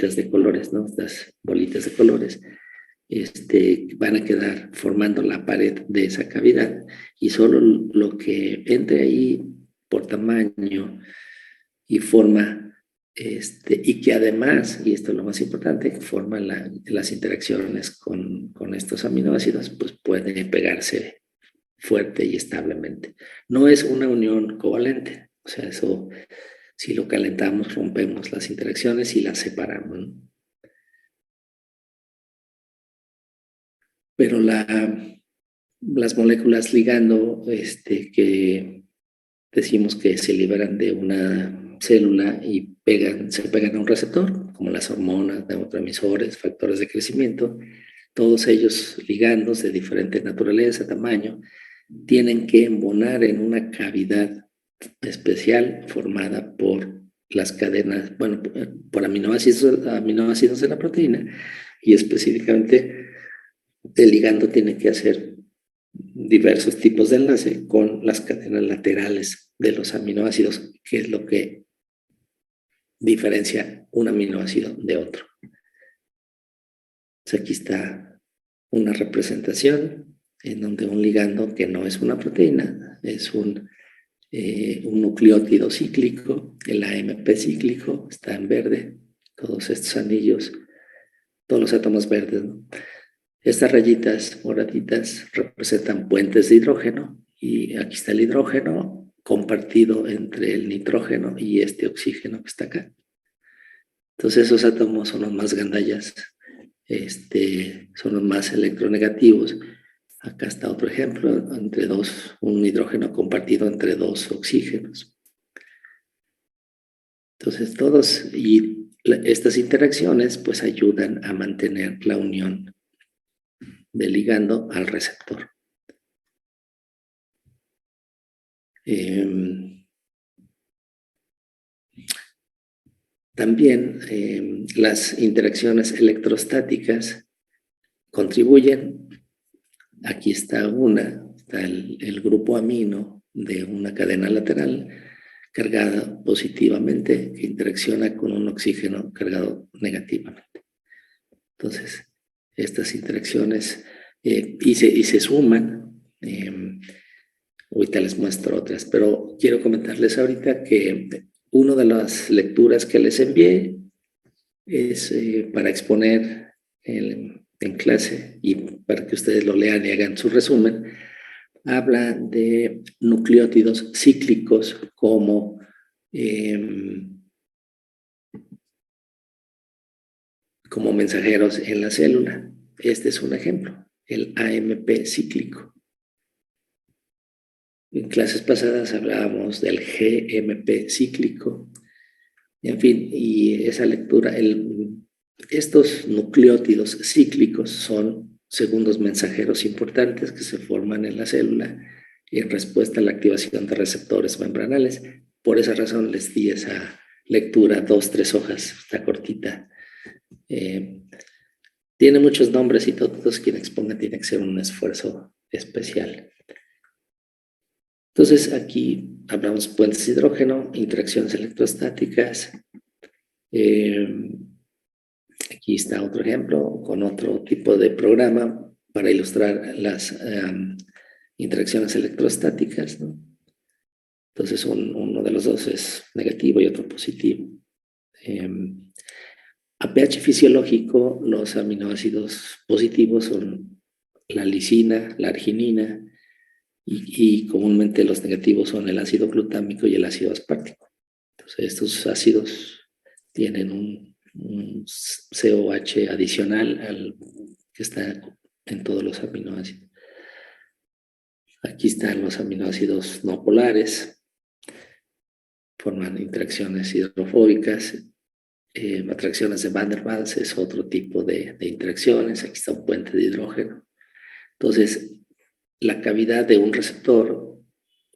estrellitas de colores, ¿no? Estas bolitas de colores, van a quedar formando la pared de esa cavidad y solo lo que entre ahí por tamaño y forma, y que además, y esto es lo más importante, forma las interacciones con estos aminoácidos, pues puede pegarse fuerte y establemente. No es una unión covalente, o sea, eso, si lo calentamos, rompemos las interacciones y las separamos, ¿no? Pero las moléculas ligando, que decimos que se liberan de una célula y se pegan a un receptor, como las hormonas, neurotransmisores, factores de crecimiento, todos ellos ligandos de diferente naturaleza, tamaño, tienen que embonar en una cavidad especial formada por las cadenas, bueno, por aminoácidos de la proteína, y específicamente el ligando tiene que hacer diversos tipos de enlace con las cadenas laterales de los aminoácidos, que es lo que diferencia un aminoácido de otro. Entonces aquí está una representación en donde un ligando, que no es una proteína, es un nucleótido cíclico, el AMP cíclico, está en verde, todos estos anillos, todos los átomos verdes, ¿no? Estas rayitas moraditas representan puentes de hidrógeno, y aquí está el hidrógeno compartido entre el nitrógeno y este oxígeno que está acá. Entonces esos átomos son los más gandallas, son los más electronegativos. Acá está otro ejemplo, un hidrógeno compartido entre dos oxígenos. Entonces estas interacciones pues ayudan a mantener la unión del ligando al receptor. También las interacciones electrostáticas contribuyen. Aquí está el grupo amino de una cadena lateral cargada positivamente que interacciona con un oxígeno cargado negativamente. Entonces, estas interacciones y se suman. Ahorita les muestro otras, pero quiero comentarles ahorita que una de las lecturas que les envié es para exponer en clase y para que ustedes lo lean y hagan su resumen. Habla de nucleótidos cíclicos como mensajeros en la célula. Este es un ejemplo, el AMP cíclico. En clases pasadas hablábamos del GMP cíclico. En fin, y esa lectura, estos nucleótidos cíclicos son segundos mensajeros importantes que se forman en la célula en respuesta a la activación de receptores membranales. Por esa razón les di esa lectura, 2-3 hojas, está cortita. Tiene muchos nombres y todos quien exponga tiene que ser un esfuerzo especial. Entonces aquí hablamos de puentes de hidrógeno, interacciones electrostáticas. Aquí está otro ejemplo con otro tipo de programa para ilustrar las interacciones electrostáticas, ¿no? Entonces uno de los dos es negativo y otro positivo. A pH fisiológico, los aminoácidos positivos son la lisina, la arginina, y comúnmente los negativos son el ácido glutámico y el ácido aspartico. Entonces estos ácidos tienen un COH adicional que está en todos los aminoácidos. Aquí están los aminoácidos no polares, forman interacciones hidrofóbicas. Atracciones de Van der Waals es otro tipo de interacciones. Aquí está un puente de hidrógeno. Entonces, la cavidad de un receptor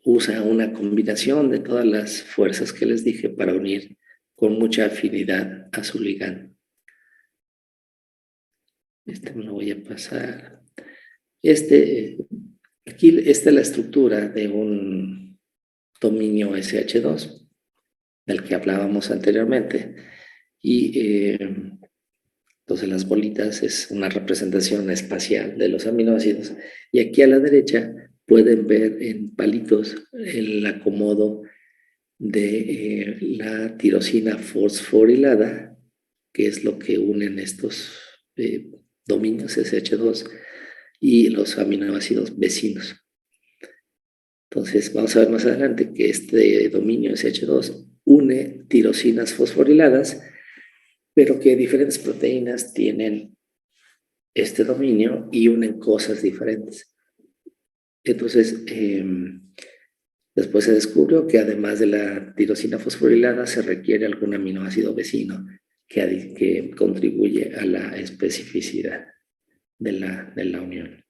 usa una combinación de todas las fuerzas que les dije para unir con mucha afinidad a su ligando. Me lo voy a pasar. Aquí está la estructura de un dominio SH2, del que hablábamos anteriormente. Y entonces las bolitas es una representación espacial de los aminoácidos. Y aquí a la derecha pueden ver en palitos el acomodo de la tirosina fosforilada, que es lo que unen estos dominios SH2 y los aminoácidos vecinos. Entonces vamos a ver más adelante que este dominio SH2 une tirosinas fosforiladas, pero que diferentes proteínas tienen este dominio y unen cosas diferentes. Entonces, después se descubrió que además de la tirosina fosforilada se requiere algún aminoácido vecino que contribuye a la especificidad de la unión.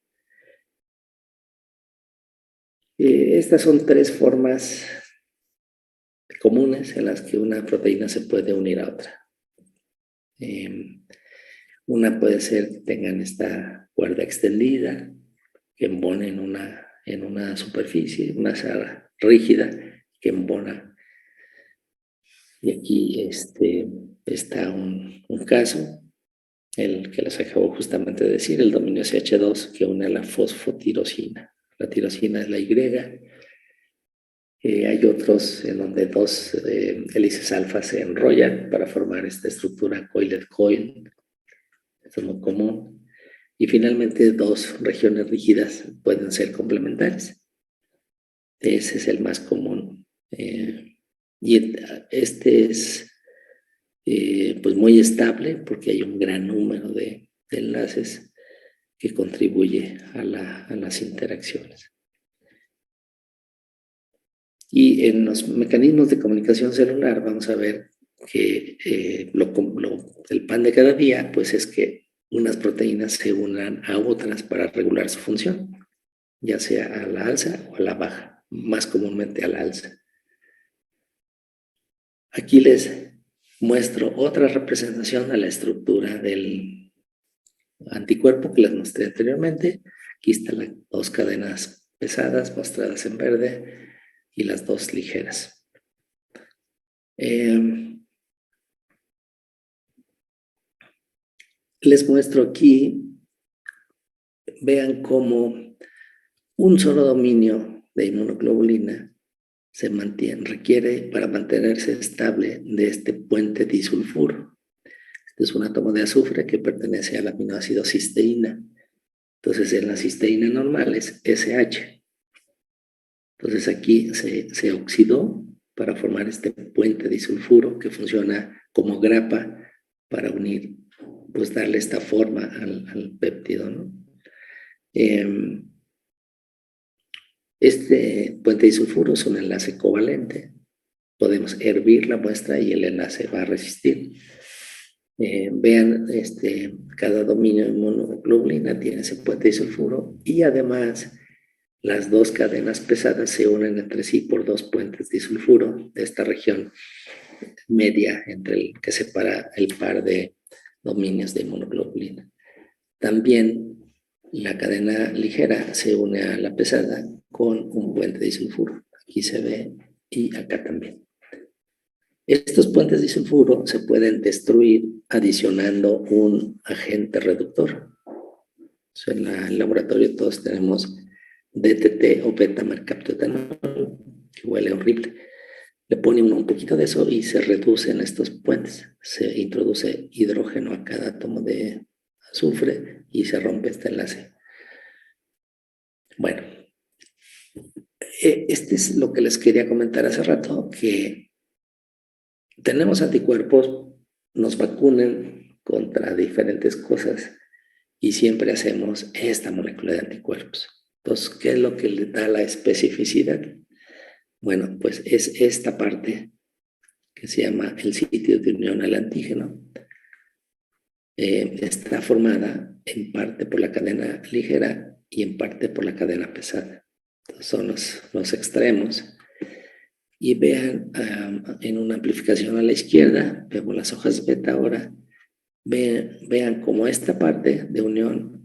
Estas son tres formas comunes en las que una proteína se puede unir a otra. Una puede ser que tengan esta cuerda extendida, que embona en una superficie, una sala rígida, que embona. Y aquí está un caso, el que les acabo justamente de decir, el dominio SH2 que une a la fosfotirosina. La tirosina es la Y. Hay otros en donde dos hélices alfa se enrollan para formar esta estructura coiled coil. Esto es muy común. Y finalmente, dos regiones rígidas pueden ser complementarias. Ese es el más común. Y este es pues muy estable porque hay un gran número de enlaces que contribuye a las interacciones. Y en los mecanismos de comunicación celular vamos a ver que el pan de cada día pues es que unas proteínas se unan a otras para regular su función, ya sea a la alza o a la baja, más comúnmente a la alza. Aquí les muestro otra representación de la estructura del anticuerpo que les mostré anteriormente. Aquí están las dos cadenas pesadas mostradas en verde y las dos ligeras. Les muestro aquí, vean cómo un solo dominio de inmunoglobulina se requiere para mantenerse estable de este puente disulfuro. Este es un átomo de azufre que pertenece al aminoácido cisteína. Entonces, en la cisteína normal es SH. Entonces, aquí se oxidó para formar este puente disulfuro que funciona como grapa para unir, pues darle esta forma al péptido, ¿no? Este puente disulfuro es un enlace covalente. Podemos hervir la muestra y el enlace va a resistir. Vean, cada dominio de inmunoglobulina tiene ese puente disulfuro y además las dos cadenas pesadas se unen entre sí por dos puentes disulfuro de esta región media entre el que separa el par de dominios de inmunoglobulina. También la cadena ligera se une a la pesada con un puente disulfuro. Aquí se ve y acá también. Estos puentes disulfuro se pueden destruir adicionando un agente reductor. En el laboratorio todos tenemos DTT o beta-mercaptoetanol, que huele horrible. Le pone uno un poquito de eso y se reducen estos puentes. Se introduce hidrógeno a cada átomo de azufre y se rompe este enlace. Bueno, este es lo que les quería comentar hace rato, que tenemos anticuerpos, nos vacunan contra diferentes cosas y siempre hacemos esta molécula de anticuerpos. Entonces, ¿qué es lo que le da la especificidad? Bueno, pues es esta parte que se llama el sitio de unión al antígeno. Está formada en parte por la cadena ligera y en parte por la cadena pesada. Entonces son los extremos. Y vean en una amplificación a la izquierda, vemos las hojas beta ahora. Vean cómo esta parte de unión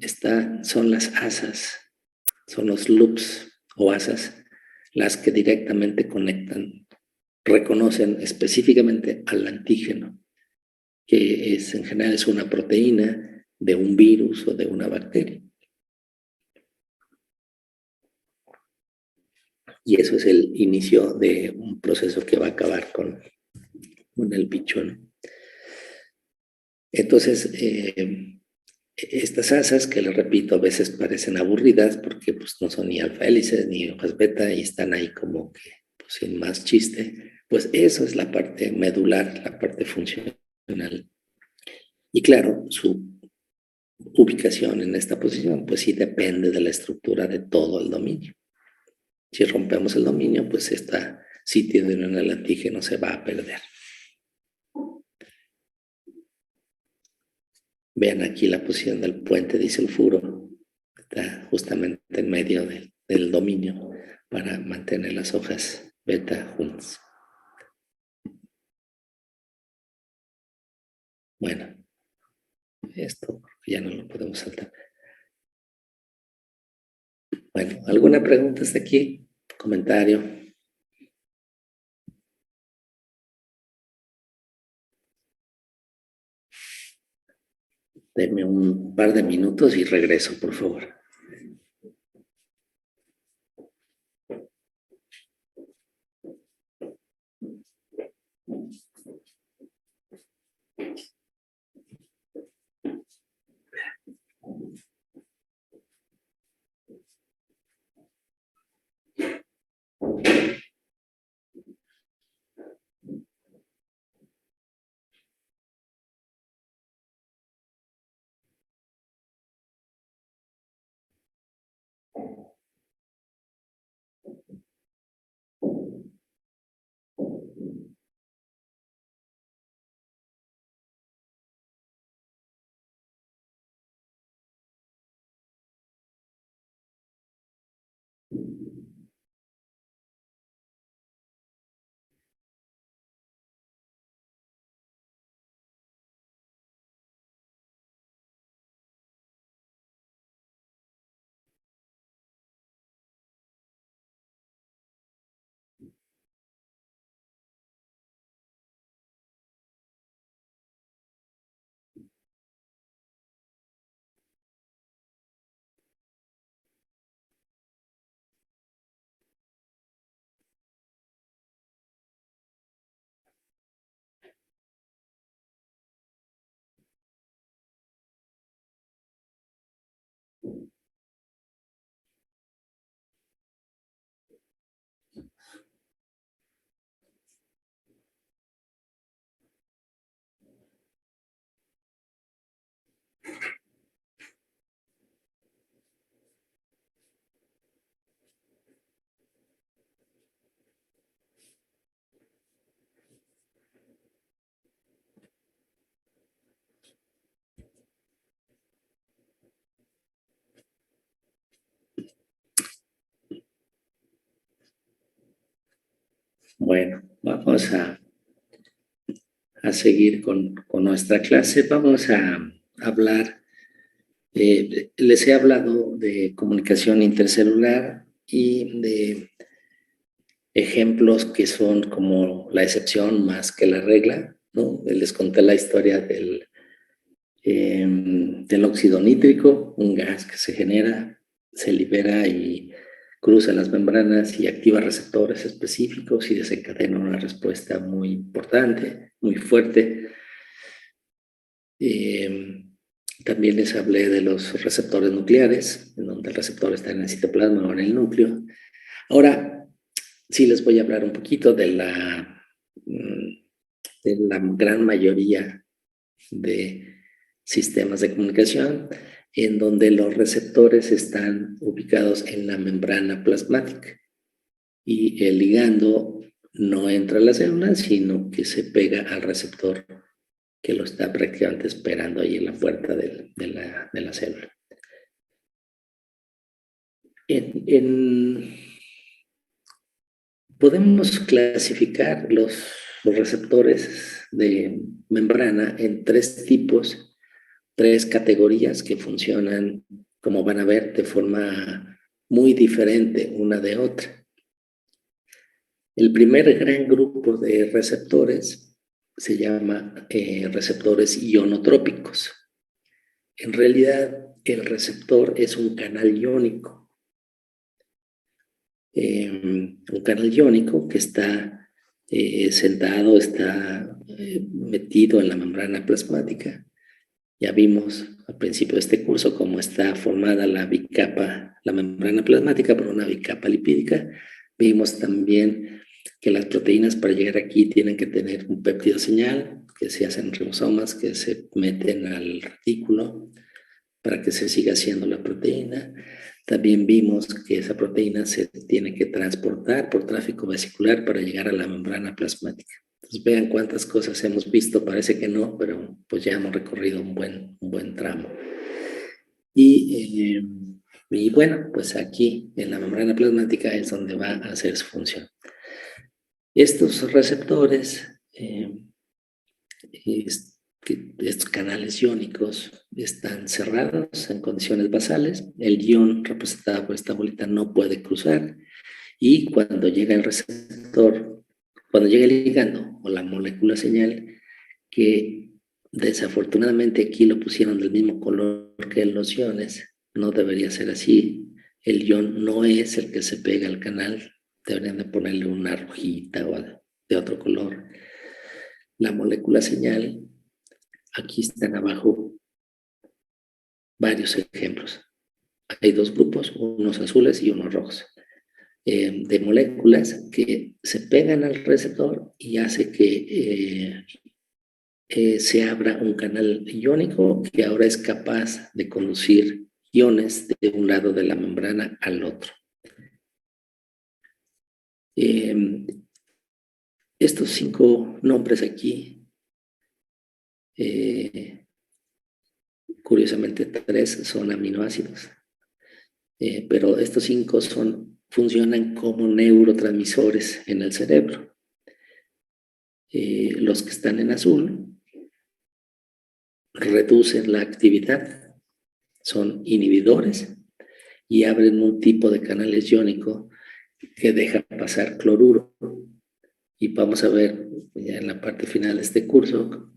son las asas, son los loops o asas, las que directamente conectan, reconocen específicamente al antígeno. que en general es una proteína de un virus o de una bacteria. Y eso es el inicio de un proceso que va a acabar con el bicho, ¿no? Entonces, estas asas, que les repito, a veces parecen aburridas porque pues, no son ni alfa hélices ni hojas beta y están ahí como que pues, sin más chiste, pues eso es la parte medular, la parte funcional. Y claro, su ubicación en esta posición, pues sí depende de la estructura de todo el dominio. Si rompemos el dominio, pues este sitio de un antígeno se va a perder. Vean aquí la posición del puente disulfuro. Está justamente en medio del dominio para mantener las hojas beta juntas. Bueno, esto ya no lo podemos saltar. Bueno, ¿alguna pregunta hasta aquí? ¿Comentario? Denme un par de minutos y regreso, por favor. Bueno, vamos a seguir con nuestra clase. Vamos a hablar, les he hablado de comunicación intercelular y de ejemplos que son como la excepción más que la regla, ¿no? Les conté la historia del óxido nítrico, un gas que se genera, se libera y cruza las membranas y activa receptores específicos y desencadena una respuesta muy importante, muy fuerte. También les hablé de los receptores nucleares, en donde el receptor está en el citoplasma o en el núcleo. Ahora, sí les voy a hablar un poquito de la gran mayoría de sistemas de comunicación, en donde los receptores están ubicados en la membrana plasmática y el ligando no entra a la célula, sino que se pega al receptor que lo está prácticamente esperando ahí en la puerta de la célula. Podemos clasificar los receptores de membrana en tres tipos, tres categorías que funcionan, como van a ver, de forma muy diferente una de otra. El primer gran grupo de receptores se llama receptores ionotrópicos. En realidad, el receptor es un canal iónico. Un canal iónico que está sentado, está metido en la membrana plasmática. Ya vimos al principio de este curso cómo está formada la bicapa, la membrana plasmática por una bicapa lipídica. Vimos también que las proteínas para llegar aquí tienen que tener un péptido señal, que se hacen ribosomas, que se meten al retículo para que se siga haciendo la proteína. También vimos que esa proteína se tiene que transportar por tráfico vesicular para llegar a la membrana plasmática. Entonces vean cuántas cosas hemos visto, parece que no, pero pues ya hemos recorrido un buen tramo. Y bueno, pues aquí en la membrana plasmática es donde va a hacer su función. Estos receptores, estos canales iónicos están cerrados en condiciones basales. El ion representado por esta bolita no puede cruzar. Y cuando llega el receptor, cuando llega el ligando o la molécula señal, que desafortunadamente aquí lo pusieron del mismo color que los iones, no debería ser así. El ion no es el que se pega al canal, deberían de ponerle una rojita o de otro color. La molécula señal, aquí están abajo varios ejemplos. Hay dos grupos, unos azules y unos rojos, de moléculas que se pegan al receptor y hace que se abra un canal iónico que ahora es capaz de conducir iones de un lado de la membrana al otro. Estos 5 nombres aquí, curiosamente 3 son aminoácidos, pero estos 5 funcionan como neurotransmisores en el cerebro. Los que están en azul reducen la actividad, son inhibidores y abren un tipo de canal iónico que deja pasar cloruro. Y vamos a ver ya en la parte final de este curso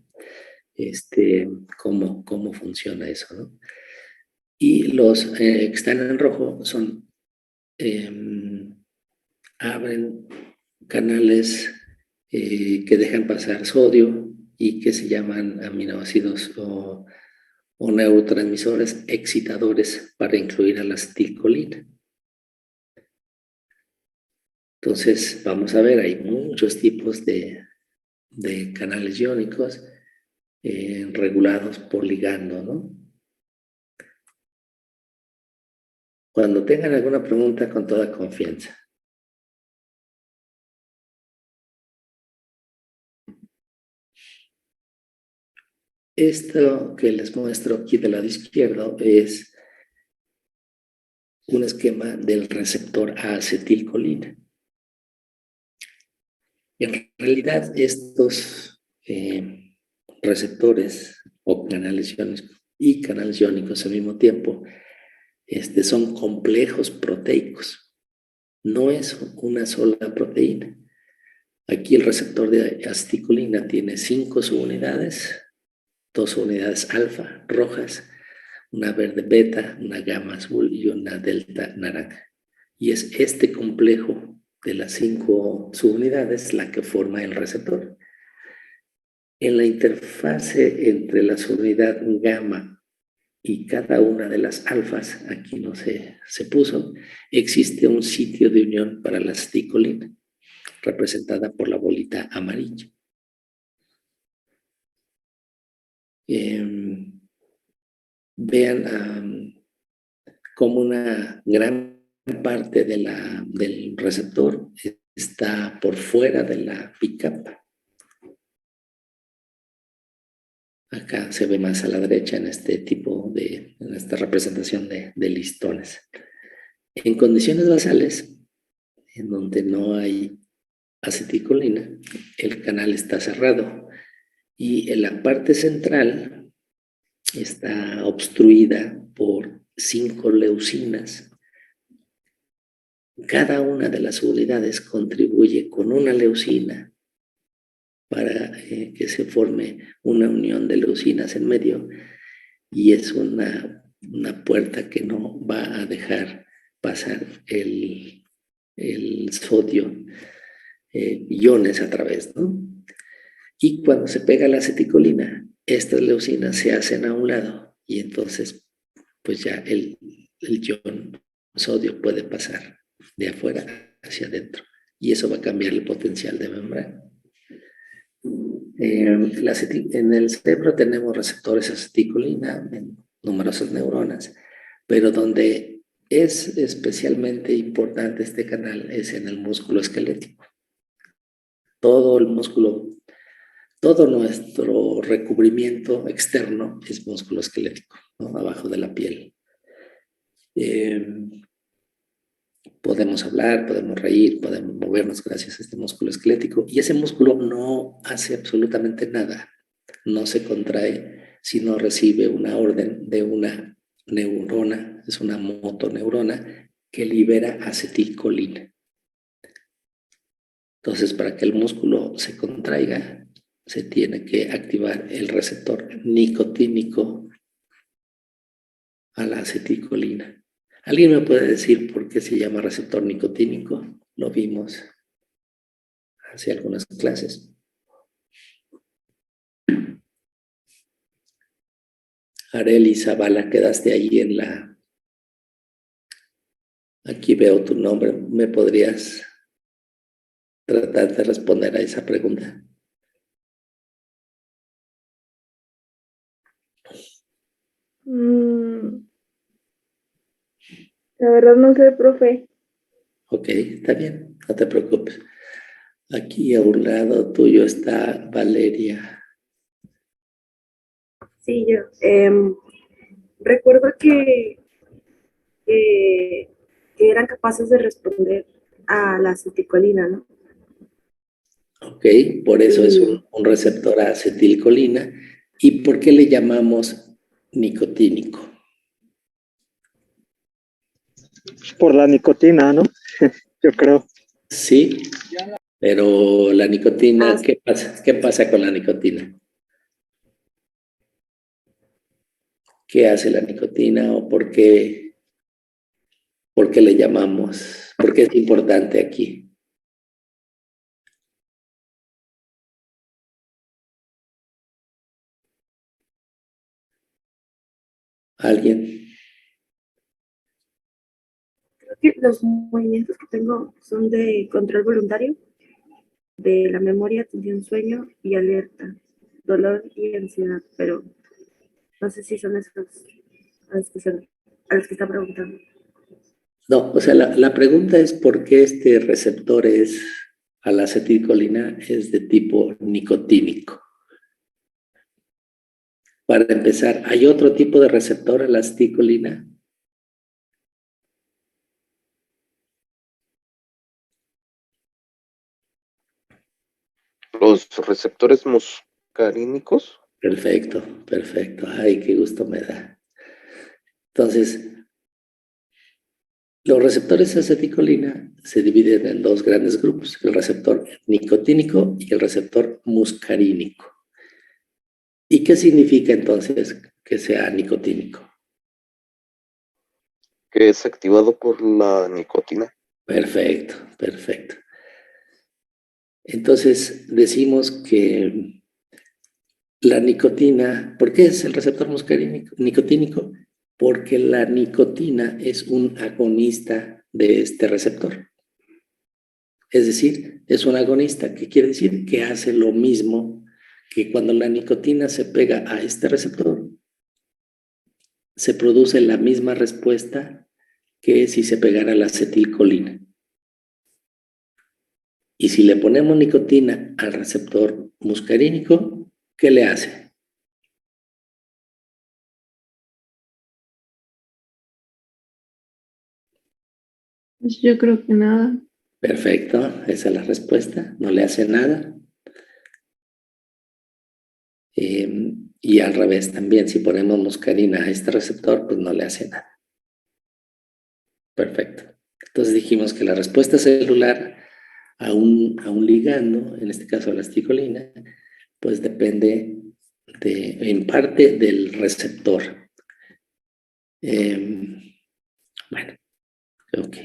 cómo funciona eso, ¿no? Y los que están en rojo abren canales que dejan pasar sodio y que se llaman aminoácidos o neurotransmisores excitadores para incluir a la acetilcolina. Entonces, vamos a ver, hay muchos tipos de canales iónicos regulados por ligando, ¿no? Cuando tengan alguna pregunta, con toda confianza. Esto que les muestro aquí del lado izquierdo es un esquema del receptor a acetilcolina. En realidad, estos receptores o canales iónicos y canales iónicos al mismo tiempo son complejos proteicos. No es una sola proteína. Aquí el receptor de acetilcolina tiene 5 subunidades, 2 unidades alfa rojas, una verde beta, una gamma azul y una delta naranja. Y es este complejo de las 5 subunidades la que forma el receptor. En la interfase entre la subunidad gamma y cada una de las alfas, aquí no se puso, existe un sitio de unión para la acetilcolina, representada por la bolita amarilla. Vean cómo una gran parte del receptor está por fuera de la bicapa. Acá se ve más a la derecha en en esta representación de listones. En condiciones basales, en donde no hay acetilcolina, el canal está cerrado y en la parte central está obstruida por 5 leucinas. Cada una de las unidades contribuye con una leucina para que se forme una unión de leucinas en medio, y es una puerta que no va a dejar pasar el sodio, iones a través, ¿no? Y cuando se pega la aceticolina, estas leucinas se hacen a un lado y entonces pues ya el ion sodio puede pasar de afuera hacia adentro y eso va a cambiar el potencial de membrana. En el cerebro tenemos receptores aceticolina en numerosas neuronas, pero donde es especialmente importante este canal es en el músculo esquelético. Todo el músculo, todo nuestro recubrimiento externo es músculo esquelético, ¿no? Abajo de la piel. Podemos hablar, podemos reír, podemos movernos gracias a este músculo esquelético, y ese músculo no hace absolutamente nada, no se contrae si no recibe una orden de una neurona, es una motoneurona que libera acetilcolina. Entonces, para que el músculo se contraiga, se tiene que activar el receptor nicotínico a la acetilcolina. ¿Alguien me puede decir por qué se llama receptor nicotínico? Lo vimos hace algunas clases. Areli Zavala, quedaste ahí en la... Aquí veo tu nombre. ¿Me podrías tratar de responder a esa pregunta? La verdad no sé, profe. Ok, está bien, no te preocupes. Aquí a un lado tuyo está Valeria. Sí, yo. Recuerdo que, que eran capaces de responder a la aceticolina, ¿no? Ok, por eso es Y un receptor a acetilcolina. ¿Y por qué le llamamos nicotínico? Por la nicotina, ¿no? Yo creo. Sí, pero la nicotina, ¿qué pasa? ¿Qué pasa con la nicotina? ¿Qué hace la nicotina o por qué le llamamos? ¿Por qué es importante aquí? ¿Alguien? creo que los movimientos que tengo son de control voluntario, de la memoria, atención, sueño y alerta, dolor y ansiedad, pero no sé si son esos a los que está preguntando. No, o sea, la pregunta es por qué este receptor es a la acetilcolina es de tipo nicotínico. Para empezar, ¿hay otro tipo de receptor a la acetilcolina? Los receptores muscarínicos. Perfecto, perfecto. Ay, qué gusto me da. Entonces, los receptores de acetilcolina se dividen en dos grandes grupos, el receptor nicotínico y el receptor muscarínico. ¿Y qué significa entonces que sea nicotínico? Que es activado por la nicotina. Perfecto, perfecto. Entonces decimos que la nicotina, ¿por qué es el receptor muscarínico, nicotínico? Porque la nicotina es un agonista de este receptor. Es decir, es un agonista, que quiere decir que hace lo mismo que cuando la nicotina se pega a este receptor, se produce la misma respuesta que si se pegara la acetilcolina. Y si le ponemos nicotina al receptor muscarínico, ¿qué le hace? Pues yo creo que nada. Perfecto, esa es la respuesta, no le hace nada. Y al revés también, si ponemos muscarina a este receptor, pues no le hace nada. Perfecto. Entonces dijimos que la respuesta celular a un ligando, en este caso a la acetilcolina, pues depende en parte del receptor. Bueno, ok.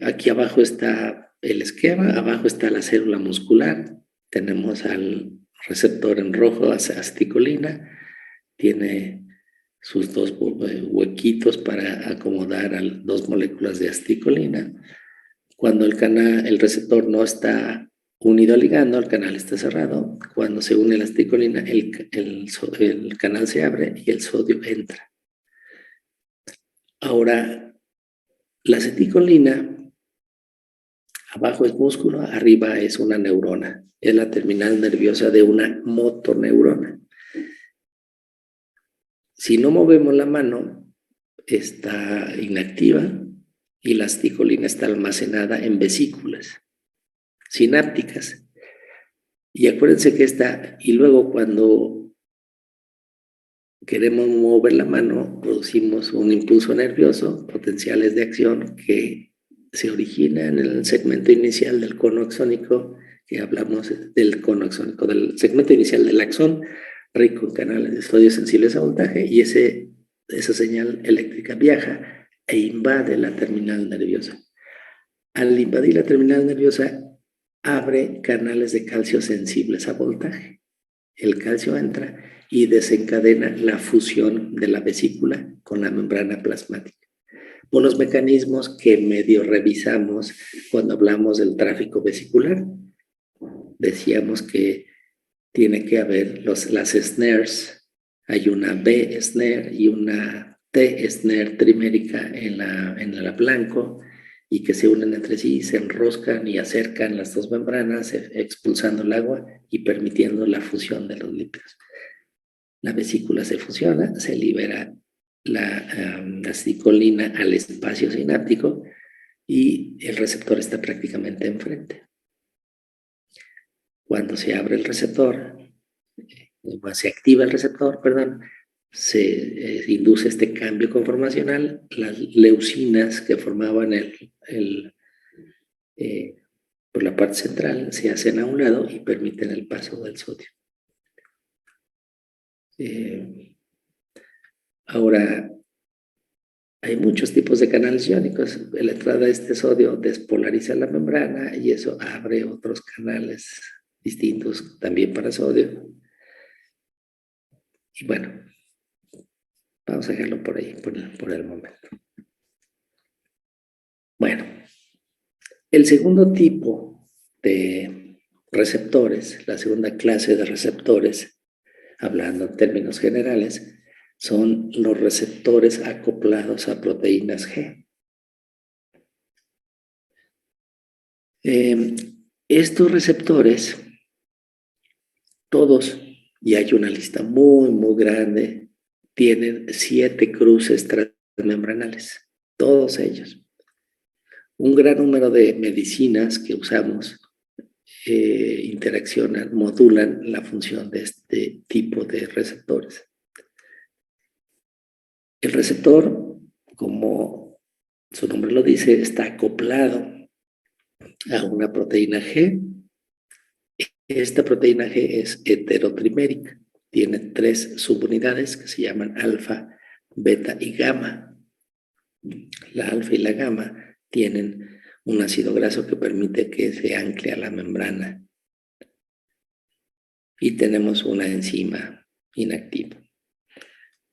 Aquí abajo está el esquema, abajo está la célula muscular, tenemos al receptor en rojo, acetilcolina, tiene sus dos huequitos para acomodar a dos moléculas de acetilcolina. Cuando el receptor no está unido al ligando, el canal está cerrado. Cuando se une la acetilcolina, el canal se abre y el sodio entra. Ahora, la acetilcolina, abajo es músculo, arriba es una neurona. Es la terminal nerviosa de una motoneurona. Si no movemos la mano, está inactiva y la acetilcolina está almacenada en vesículas sinápticas. Y acuérdense que y luego cuando queremos mover la mano, producimos un impulso nervioso, potenciales de acción que se origina en el segmento inicial del cono axónico, que hablamos del cono axónico, del segmento inicial del axón, rico en canales de sodio sensibles a voltaje, y esa señal eléctrica viaja e invade la terminal nerviosa. Al invadir la terminal nerviosa, abre canales de calcio sensibles a voltaje. El calcio entra y desencadena la fusión de la vesícula con la membrana plasmática. Unos mecanismos que medio revisamos cuando hablamos del tráfico vesicular. Decíamos que tiene que haber las snares. Hay una B snare y una T snare trimérica en la blanco, y que se unen entre sí, se enroscan y acercan las dos membranas, expulsando el agua y permitiendo la fusión de los lípidos. La vesícula se fusiona, se libera la acetilcolina al espacio sináptico y el receptor está prácticamente enfrente. Cuando se abre el receptor, cuando se activa el receptor, perdón, se induce este cambio conformacional. Las leucinas que formaban por la parte central se hacen a un lado y permiten el paso del sodio. Ahora, hay muchos tipos de canales iónicos. La entrada de este sodio despolariza la membrana y eso abre otros canales distintos también para sodio. Y bueno, vamos a dejarlo por ahí, por el momento. Bueno, el segundo tipo de receptores, la segunda clase de receptores, hablando en términos generales, son los receptores acoplados a proteínas G. Estos receptores, todos, y hay una lista muy, muy grande, tienen 7 cruces transmembranales, todos ellos. Un gran número de medicinas que usamos interaccionan, modulan la función de este tipo de receptores. El receptor, como su nombre lo dice, está acoplado a una proteína G. Esta proteína G es heterotrimérica. Tiene 3 subunidades que se llaman alfa, beta y gamma. La alfa y la gamma tienen un ácido graso que permite que se ancle a la membrana. Y tenemos una enzima inactiva.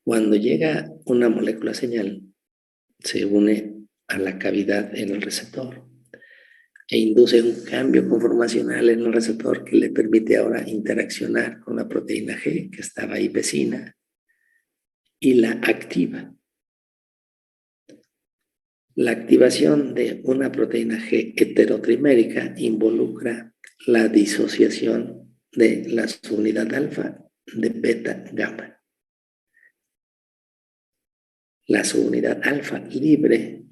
Cuando llega una molécula señal, se une a la cavidad en el receptor e induce un cambio conformacional en el receptor que le permite ahora interaccionar con la proteína G que estaba ahí vecina y la activa. La activación de una proteína G heterotrimérica involucra la disociación de la subunidad alfa de beta gamma. La subunidad alfa libre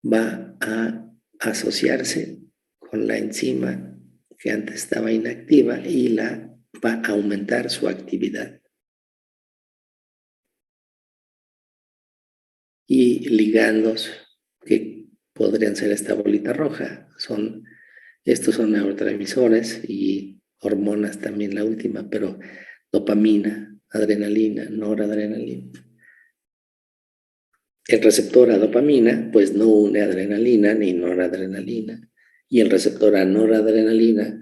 va a asociarse con la enzima que antes estaba inactiva y va a aumentar su actividad. y ligandos que podrían ser esta bolita roja. Estos son neurotransmisores y hormonas también la última, pero dopamina, adrenalina, noradrenalina. El receptor a dopamina pues no une adrenalina ni noradrenalina, y el receptor a noradrenalina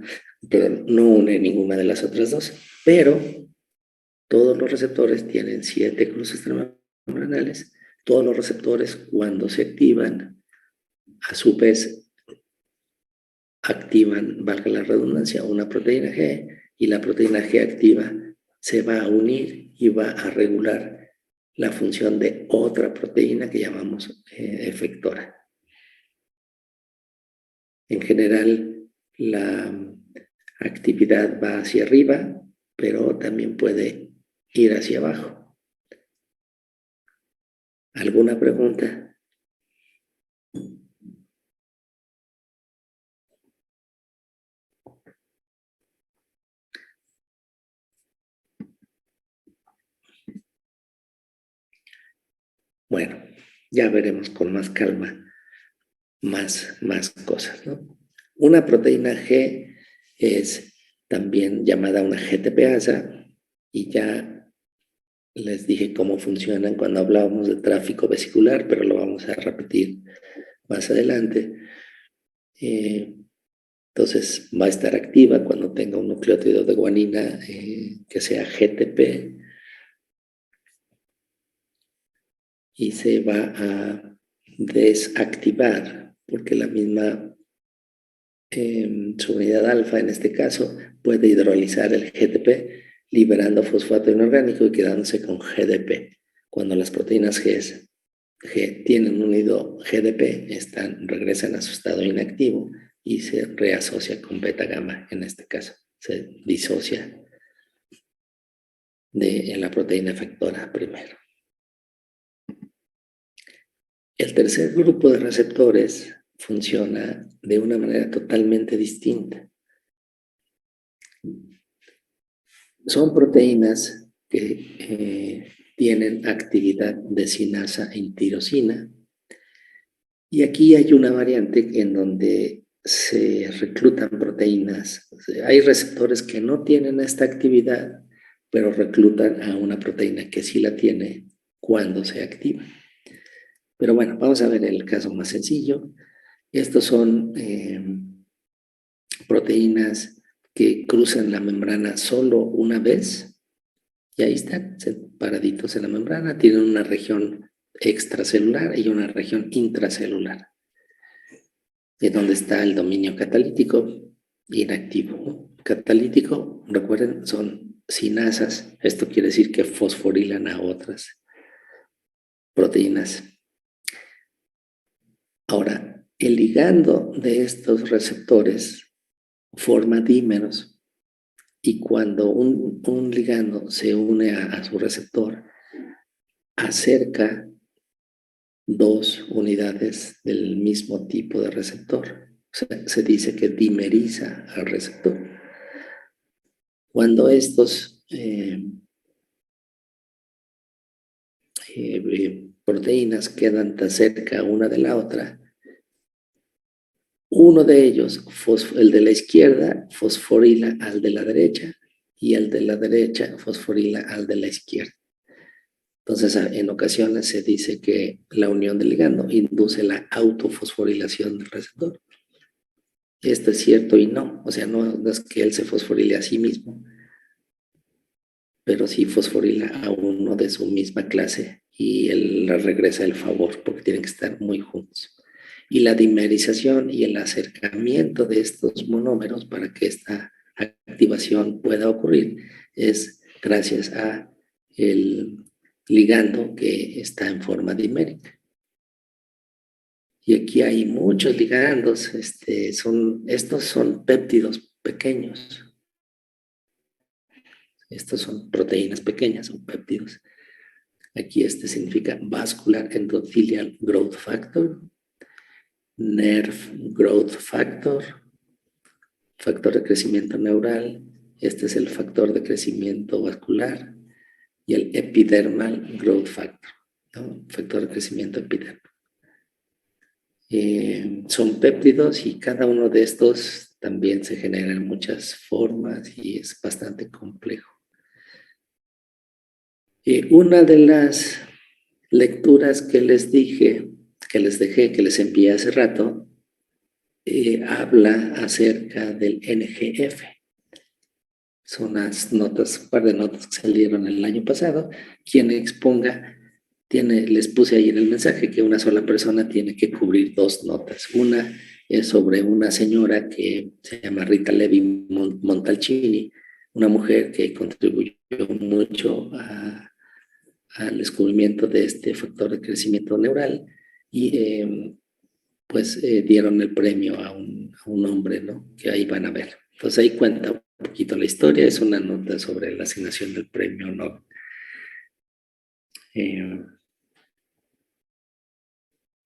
pero no une ninguna de las otras dos, pero todos los receptores tienen 7 cruces transmembranales. Todos los receptores, cuando se activan, a su vez activan, valga la redundancia, una proteína G, y la proteína G activa se va a unir y va a regular la función de otra proteína que llamamos efectora. En general, la actividad va hacia arriba, pero también puede ir hacia abajo. ¿Alguna pregunta? Bueno, ya veremos con más calma más cosas, ¿no? Una proteína G es también llamada una GTPasa, y ya les dije cómo funcionan cuando hablábamos de tráfico vesicular, pero lo vamos a repetir más adelante. Entonces va a estar activa cuando tenga un nucleótido de guanina que sea GTP, y se va a desactivar porque la misma subunidad alfa, en este caso, puede hidrolizar el GTP liberando fosfato inorgánico y quedándose con GDP. Cuando las proteínas G tienen unido GDP, regresan a su estado inactivo y se reasocia con beta gamma, en este caso. Se disocia en la proteína efectora primero. El tercer grupo de receptores funciona de una manera totalmente distinta. Son proteínas que tienen actividad de sinasa en tirosina, y aquí hay una variante en donde se reclutan proteínas. Hay receptores que no tienen esta actividad, pero reclutan a una proteína que sí la tiene cuando se activa. Pero bueno, vamos a ver el caso más sencillo. Estos son proteínas que cruzan la membrana solo una vez, y ahí están separaditos en la membrana. Tienen una región extracelular y una región intracelular, de donde está el dominio catalítico inactivo. Catalítico, recuerden, son sinasas. Esto quiere decir que fosforilan a otras proteínas. Ahora, el ligando de estos receptores forma dímeros, y cuando un ligando se une a su receptor, acerca 2 unidades del mismo tipo de receptor. Se dice que dimeriza al receptor. Cuando estos proteínas quedan tan cerca una de la otra, uno de ellos, el de la izquierda, fosforila al de la derecha, y el de la derecha fosforila al de la izquierda. Entonces, en ocasiones se dice que la unión del ligando induce la autofosforilación del receptor. Esto es cierto y no. O sea, no es que él se fosforile a sí mismo, pero sí fosforila a uno de su misma clase y él le regresa el favor porque tienen que estar muy juntos. Y la dimerización y el acercamiento de estos monómeros para que esta activación pueda ocurrir es gracias a el ligando que está en forma dimérica. Y aquí hay muchos ligandos. Estos son péptidos pequeños. Estos son proteínas pequeñas, son péptidos. Aquí significa Vascular Endothelial Growth Factor, Nerve Growth Factor, factor de crecimiento neural. Este es el factor de crecimiento vascular, y el Epidermal Growth Factor. ¿no? Factor de crecimiento epidérmico. Son péptidos y cada uno de estos también se genera en muchas formas y es bastante complejo. Una de las lecturas que les dejé, que les envié hace rato, habla acerca del NGF. Son unas notas, un par de notas que salieron el año pasado. Quien exponga, les puse ahí en el mensaje que una sola persona tiene que cubrir 2 notas. Una es sobre una señora que se llama Rita Levi Montalcini, una mujer que contribuyó mucho al descubrimiento de este factor de crecimiento neural y pues dieron el premio a un hombre, ¿no? Que ahí van a ver. Entonces ahí cuenta un poquito la historia, es una nota sobre la asignación del premio Nobel.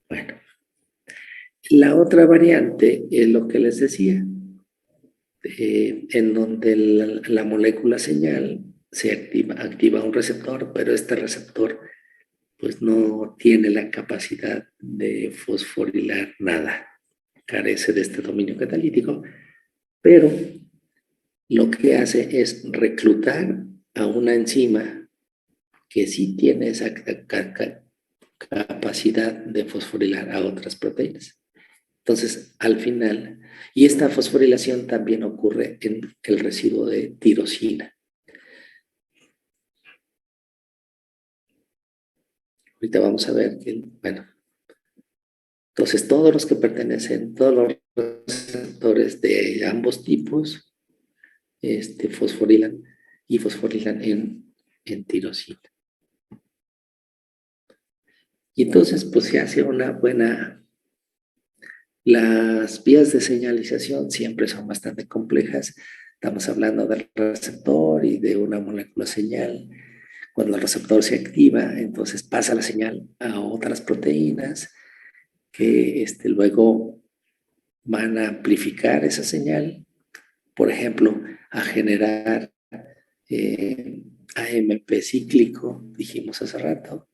Bueno, la otra variante es lo que les decía, en donde la molécula señal se activa un receptor, pero este receptor pues no tiene la capacidad de fosforilar nada, carece de este dominio catalítico, pero lo que hace es reclutar a una enzima que sí tiene esa capacidad de fosforilar a otras proteínas. Entonces, al final, y esta fosforilación también ocurre en el residuo de tirosina. Ahorita vamos a ver que, bueno, entonces todos los que pertenecen, todos los receptores de ambos tipos, fosforilan y fosforilan en tirosina. Y entonces, pues se hace una buena... Las vías de señalización siempre son bastante complejas. Estamos hablando del receptor y de una molécula señal. Cuando el receptor se activa, entonces pasa la señal a otras proteínas que luego van a amplificar esa señal, por ejemplo, a generar AMP cíclico, dijimos hace rato.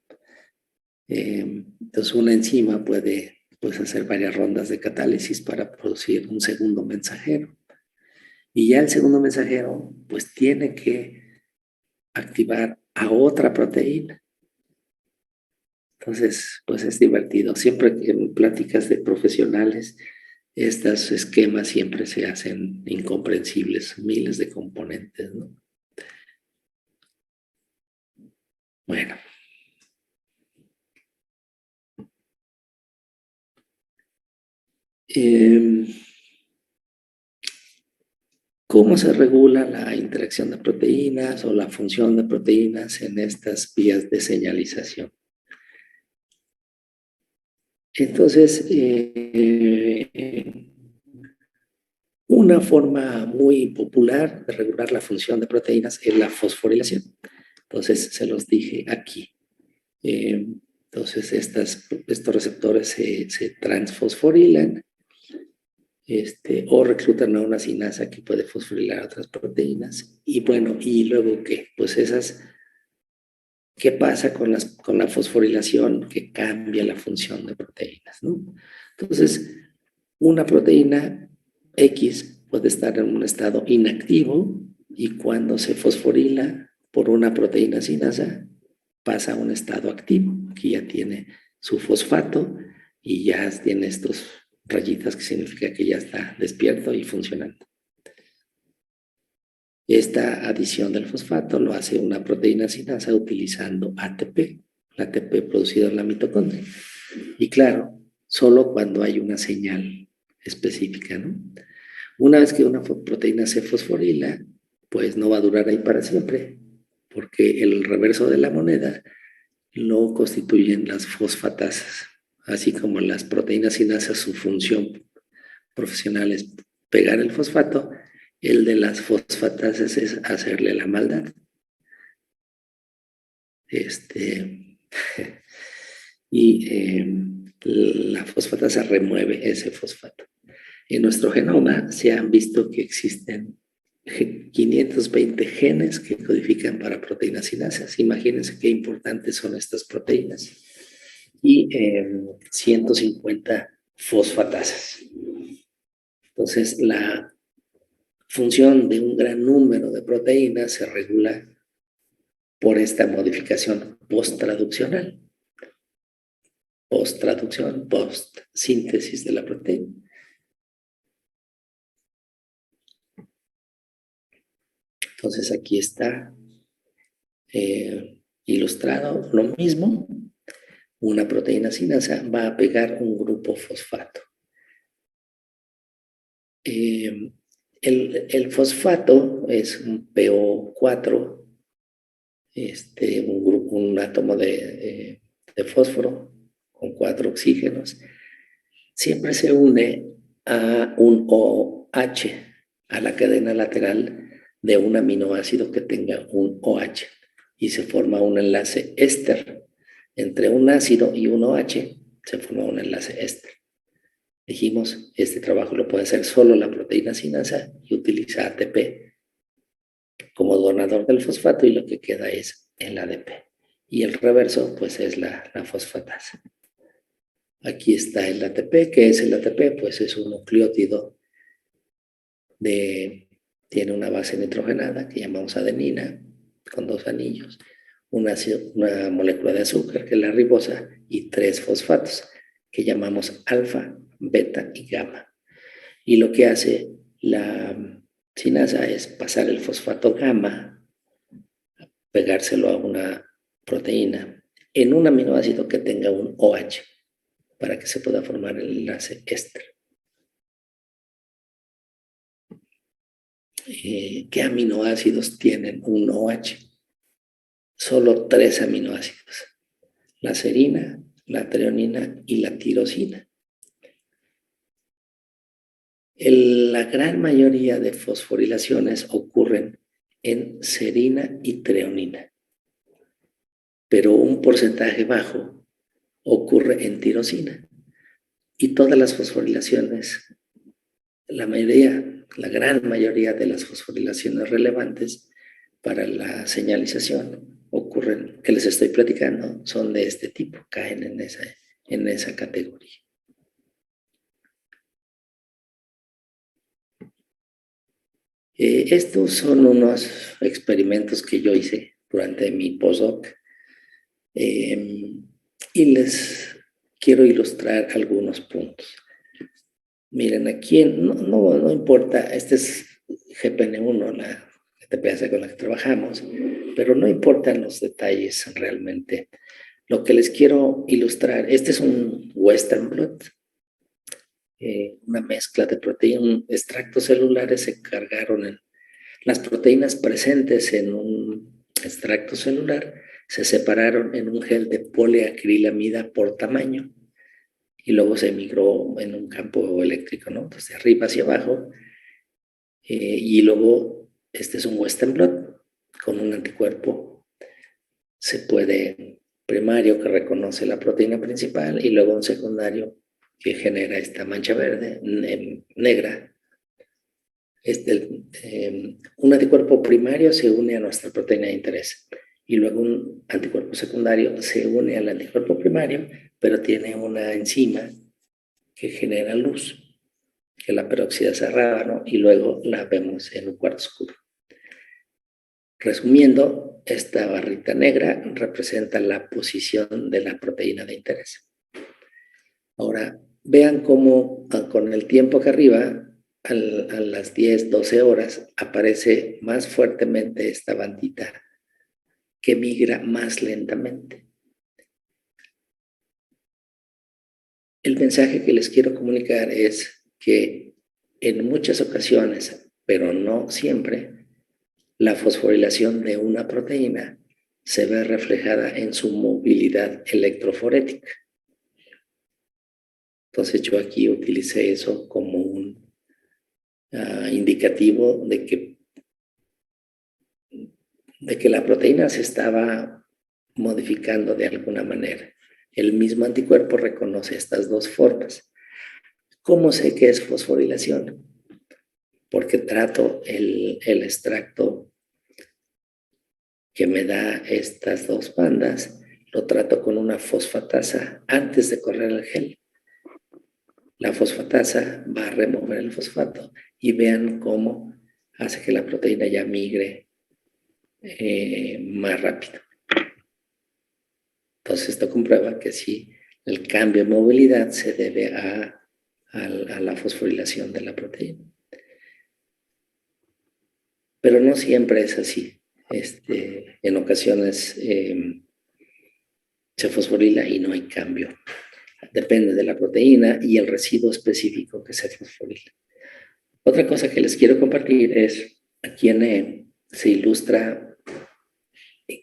Entonces una enzima puede hacer varias rondas de catálisis para producir un segundo mensajero. Y ya el segundo mensajero pues tiene que activar a otra proteína. Entonces, pues es divertido. Siempre que en pláticas de profesionales, estos esquemas siempre se hacen incomprensibles, miles de componentes, ¿no? Bueno. ¿Cómo se regula la interacción de proteínas o la función de proteínas en estas vías de señalización? Entonces, una forma muy popular de regular la función de proteínas es la fosforilación. Entonces, se los dije aquí. Entonces, estos receptores se transfosforilan o reclutan a una sinasa que puede fosforilar a otras proteínas. Y bueno, ¿y luego qué? Pues ¿qué pasa con la fosforilación? Que cambia la función de proteínas, ¿no? Entonces, una proteína X puede estar en un estado inactivo y cuando se fosforila por una proteína sinasa, pasa a un estado activo, que ya tiene su fosfato y ya tiene estos rayitas que significa que ya está despierto y funcionando. Esta adición del fosfato lo hace una proteína sinasa utilizando ATP, el ATP producido en la mitocondria. Y claro, solo cuando hay una señal específica, ¿no? Una vez que una proteína se fosforila, pues no va a durar ahí para siempre, porque el reverso de la moneda lo constituyen las fosfatasas, así como las proteínas sinasas, su función profesional es pegar el fosfato, el de las fosfatasas es hacerle la maldad. Y la fosfatasa remueve ese fosfato. En nuestro genoma se han visto que existen 520 genes que codifican para proteínas sinasas. Imagínense qué importantes son estas proteínas. Y 150 fosfatasas. Entonces, la función de un gran número de proteínas se regula por esta modificación post-traduccional. Post-traducción, post-síntesis de la proteína. Entonces, aquí está ilustrado lo mismo. Una proteína sinasa va a pegar un grupo fosfato. El fosfato es un PO4, un átomo de fósforo con 4 oxígenos. Siempre se une a un OH, a la cadena lateral de un aminoácido que tenga un OH, y se forma un enlace éster. Entre un ácido y un OH se forma un enlace éster. Dijimos, este trabajo lo puede hacer solo la proteína sinasa y utiliza ATP como donador del fosfato, y lo que queda es el ADP. Y el reverso, pues, es la fosfatasa. Aquí está el ATP. ¿Qué es el ATP? Pues es un nucleótido tiene una base nitrogenada que llamamos adenina, con 2 anillos, una molécula de azúcar, que es la ribosa, y 3 fosfatos, que llamamos alfa, beta y gamma. Y lo que hace la sinasa es pasar el fosfato gamma, pegárselo a una proteína en un aminoácido que tenga un OH, para que se pueda formar el enlace éster. ¿Qué aminoácidos tienen un OH? Solo 3 aminoácidos: la serina, la treonina y la tirosina. La gran mayoría de fosforilaciones ocurren en serina y treonina, pero un porcentaje bajo ocurre en tirosina. Y todas las fosforilaciones, la gran mayoría de las fosforilaciones relevantes para la señalización ocurren, que les estoy platicando, son de este tipo, caen en esa categoría. Estos son unos experimentos que yo hice durante mi postdoc, y les quiero ilustrar algunos puntos. Miren, aquí no importa, este es GPN1, la TPase con la que trabajamos, pero no importan los detalles realmente. Lo que les quiero ilustrar, este es un Western blot, una mezcla de proteínas, extractos celulares. Se cargaron las proteínas presentes en un extracto celular, se separaron en un gel de poliacrilamida por tamaño, y luego se migró en un campo eléctrico, ¿no? Entonces, de arriba hacia abajo, y luego este es un Western blot con un anticuerpo primario que reconoce la proteína principal, y luego un secundario que genera esta mancha verde, negra. Un anticuerpo primario se une a nuestra proteína de interés, y luego un anticuerpo secundario se une al anticuerpo primario, pero tiene una enzima que genera luz, que es la peroxidasa rábano, y luego la vemos en un cuarto oscuro. Resumiendo, esta barrita negra representa la posición de la proteína de interés. Ahora, vean cómo con el tiempo que arriba, a las 10, 12 horas, aparece más fuertemente esta bandita que migra más lentamente. El mensaje que les quiero comunicar es que en muchas ocasiones, pero no siempre, la fosforilación de una proteína se ve reflejada en su movilidad electroforética. Entonces yo aquí utilicé eso como un indicativo de que la proteína se estaba modificando de alguna manera. El mismo anticuerpo reconoce estas dos formas. ¿Cómo sé que es fosforilación? porque trato el extracto que me da estas dos bandas, lo trato con una fosfatasa antes de correr el gel. La fosfatasa va a remover el fosfato y vean cómo hace que la proteína ya migre más rápido. Entonces esto comprueba que sí, el cambio de movilidad se debe a la fosforilación de la proteína. Pero no siempre es así. En ocasiones se fosforila y no hay cambio. Depende de la proteína y el residuo específico que se fosforila. Otra cosa que les quiero compartir es, aquí se ilustra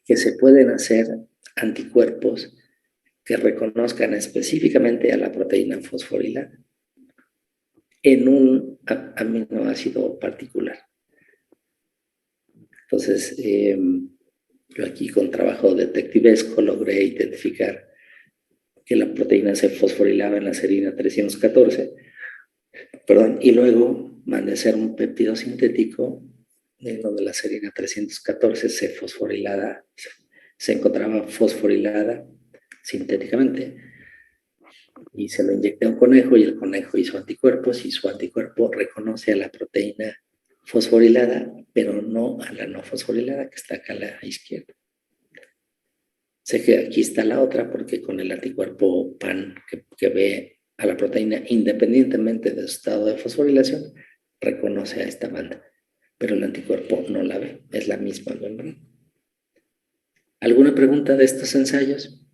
que se pueden hacer anticuerpos que reconozcan específicamente a la proteína fosforilada en un aminoácido particular. Entonces, yo aquí con trabajo detectivesco logré identificar que la proteína se fosforilaba en la serina 314, y luego mandé a hacer un péptido sintético donde la serina 314 se encontraba fosforilada sintéticamente, y se lo inyecté a un conejo y el conejo hizo anticuerpos y su anticuerpo reconoce a la proteína fosforilada, pero no a la no fosforilada que está acá a la izquierda. Sé que aquí está la otra porque con el anticuerpo PAN que ve a la proteína independientemente de su estado de fosforilación, reconoce a esta banda, pero el anticuerpo no la ve, es la misma membrana. ¿Alguna pregunta de estos ensayos?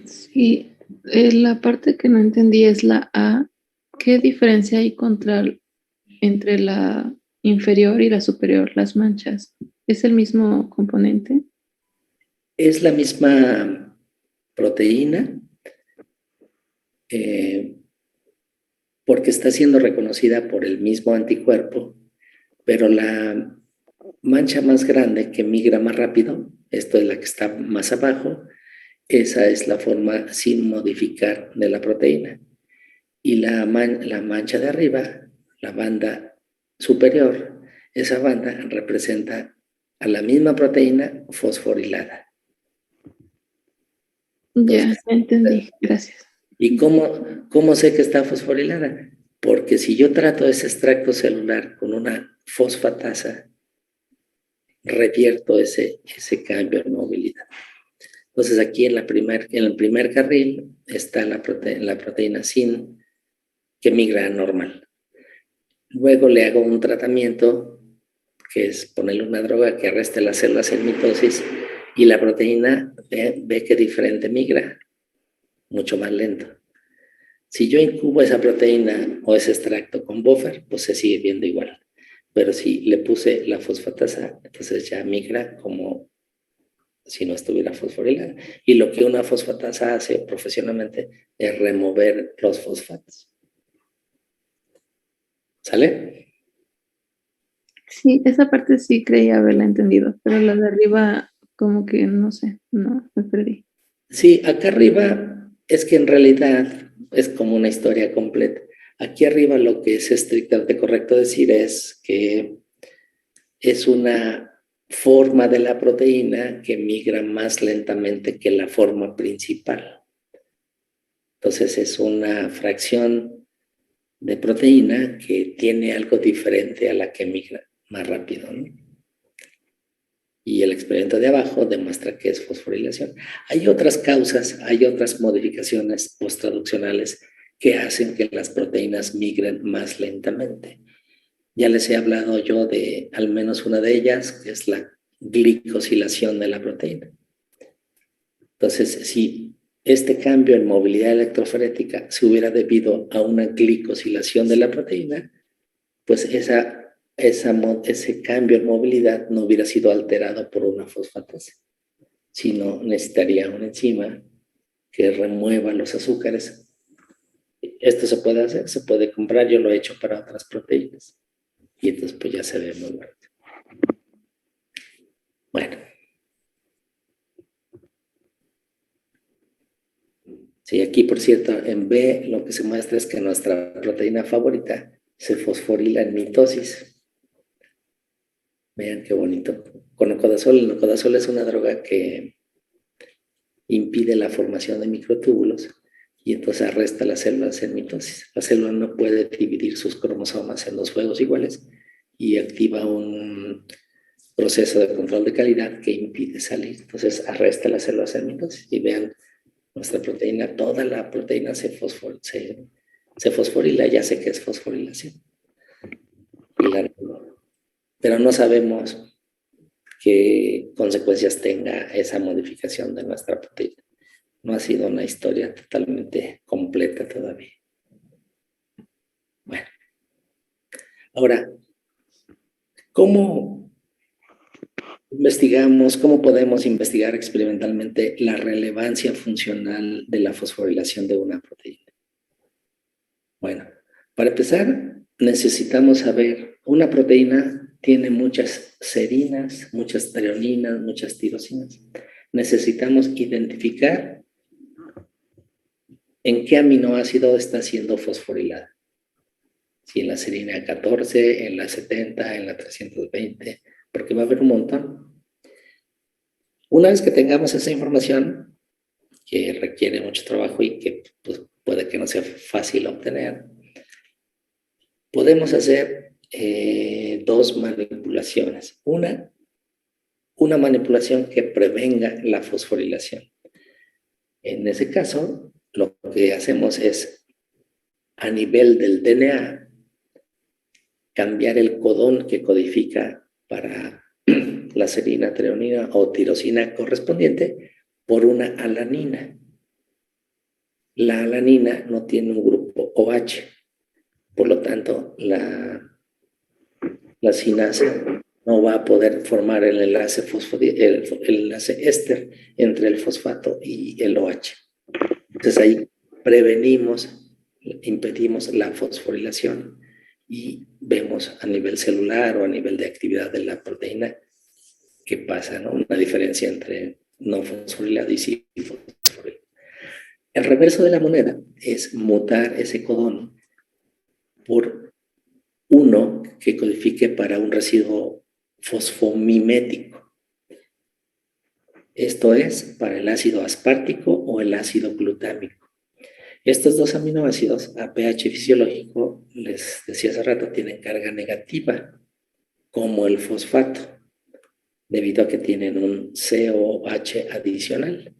Sí, la parte que no entendí es la A. ¿Qué diferencia hay entre la inferior y la superior, las manchas? ¿Es el mismo componente? Es la misma proteína, porque está siendo reconocida por el mismo anticuerpo, pero la mancha más grande que migra más rápido, esto es la que está más abajo, esa es la forma sin modificar de la proteína. Y la mancha de arriba, la banda superior, esa banda representa a la misma proteína fosforilada. Ya, entendí. Gracias. ¿Y cómo sé que está fosforilada? Porque si yo trato ese extracto celular con una fosfatasa, revierto ese cambio en movilidad. Entonces aquí en el primer carril está la proteína SIN que migra normal. Luego le hago un tratamiento que es ponerle una droga que arreste las células en mitosis y la proteína ve que diferente migra, mucho más lento. Si yo incubo esa proteína o ese extracto con buffer, pues se sigue viendo igual. Pero si le puse la fosfatasa, entonces ya migra como si no estuviera fosforilada. Y lo que una fosfatasa hace profesionalmente es remover los fosfatos. ¿Sale? Sí, esa parte sí creía haberla entendido, pero la de arriba como que no sé, no, me perdí. Sí, acá arriba es que en realidad es como una historia completa. Aquí arriba lo que es estrictamente correcto decir es que es una forma de la proteína que migra más lentamente que la forma principal. Entonces es una fracción de proteína que tiene algo diferente a la que migra más rápido, ¿no? Y el experimento de abajo demuestra que es fosforilación. Hay otras causas, hay otras modificaciones posttraduccionales que hacen que las proteínas migren más lentamente. Ya les he hablado yo de al menos una de ellas, que es la glicosilación de la proteína. Entonces, si este cambio en movilidad electroforética se hubiera debido a una glicosilación de la proteína, pues ese cambio en movilidad no hubiera sido alterado por una fosfatasa, sino necesitaría una enzima que remueva los azúcares. Esto se puede hacer, se puede comprar, yo lo he hecho para otras proteínas. Y entonces pues ya se ve muy bueno. Bueno. Sí, aquí por cierto, en B lo que se muestra es que nuestra proteína favorita se fosforila en mitosis. Vean qué bonito. Con ocodazol, el ocodazol es una droga que impide la formación de microtúbulos y entonces arresta las células en mitosis. La célula no puede dividir sus cromosomas en dos juegos iguales y activa un proceso de control de calidad que impide salir. Entonces arresta las células en mitosis y vean nuestra proteína, toda la proteína se fosforila, ya sé que es fosforilación. Pero no sabemos qué consecuencias tenga esa modificación de nuestra proteína. No ha sido una historia totalmente completa todavía. Bueno, ahora, ¿cómo cómo podemos investigar experimentalmente la relevancia funcional de la fosforilación de una proteína? Bueno, para empezar, necesitamos saber, una proteína tiene muchas serinas, muchas treoninas, muchas tirosinas. Necesitamos identificar en qué aminoácido está siendo fosforilada. Si en la serina 14, en la 70, en la 320, porque va a haber un montón. Una vez que tengamos esa información, que requiere mucho trabajo y que pues, puede que no sea fácil obtener, podemos hacer dos manipulaciones. Una manipulación que prevenga la fosforilación. En ese caso, lo que hacemos es, a nivel del DNA, cambiar el codón que codifica para la serina, treonina o tirosina correspondiente por una alanina. La alanina no tiene un grupo OH, por lo tanto, la sinasa no va a poder formar el enlace éster entre el fosfato y el OH. Entonces ahí impedimos la fosforilación y vemos a nivel celular o a nivel de actividad de la proteína qué pasa, ¿no? Una diferencia entre no fosforilado y sí fosforilado. El reverso de la moneda es mutar ese codón por uno que codifique para un residuo fosfomimético. Esto es para el ácido aspartico o el ácido glutámico. Estos dos aminoácidos a pH fisiológico, les decía hace rato, tienen carga negativa, como el fosfato, debido a que tienen un COH adicional.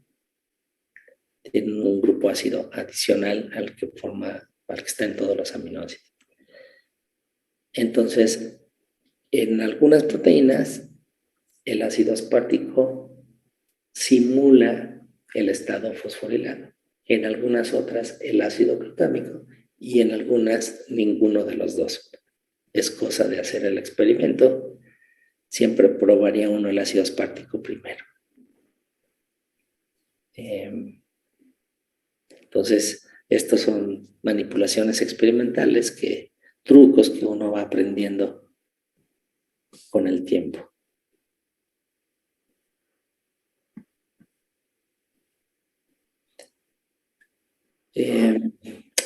Tienen un grupo ácido adicional al que está en todos los aminoácidos. Entonces, en algunas proteínas, el ácido aspartico simula el estado fosforilado. En algunas otras, el ácido glutámico, y en algunas, ninguno de los dos. Es cosa de hacer el experimento. Siempre probaría uno el ácido aspartico primero. Entonces, estos son manipulaciones experimentales, trucos que uno va aprendiendo con el tiempo.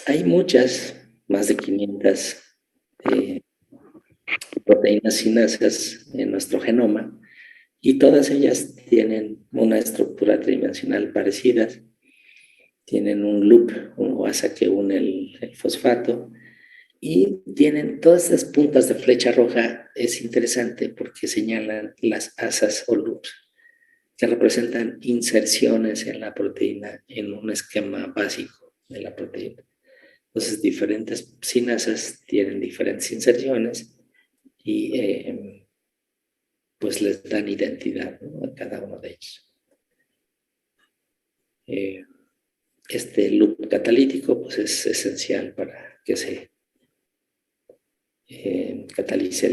Hay muchas, más de 500 proteínas sinasas en nuestro genoma y todas ellas tienen una estructura tridimensional parecida. Tienen un loop, un asa que une el fosfato, y tienen todas estas puntas de flecha roja. Es interesante porque señalan las asas o loops que representan inserciones en la proteína, en un esquema básico de la proteína. Entonces, diferentes sinasas tienen diferentes inserciones y pues les dan identidad, ¿no?, a cada uno de ellos. Este loop catalítico pues es esencial para que se catalice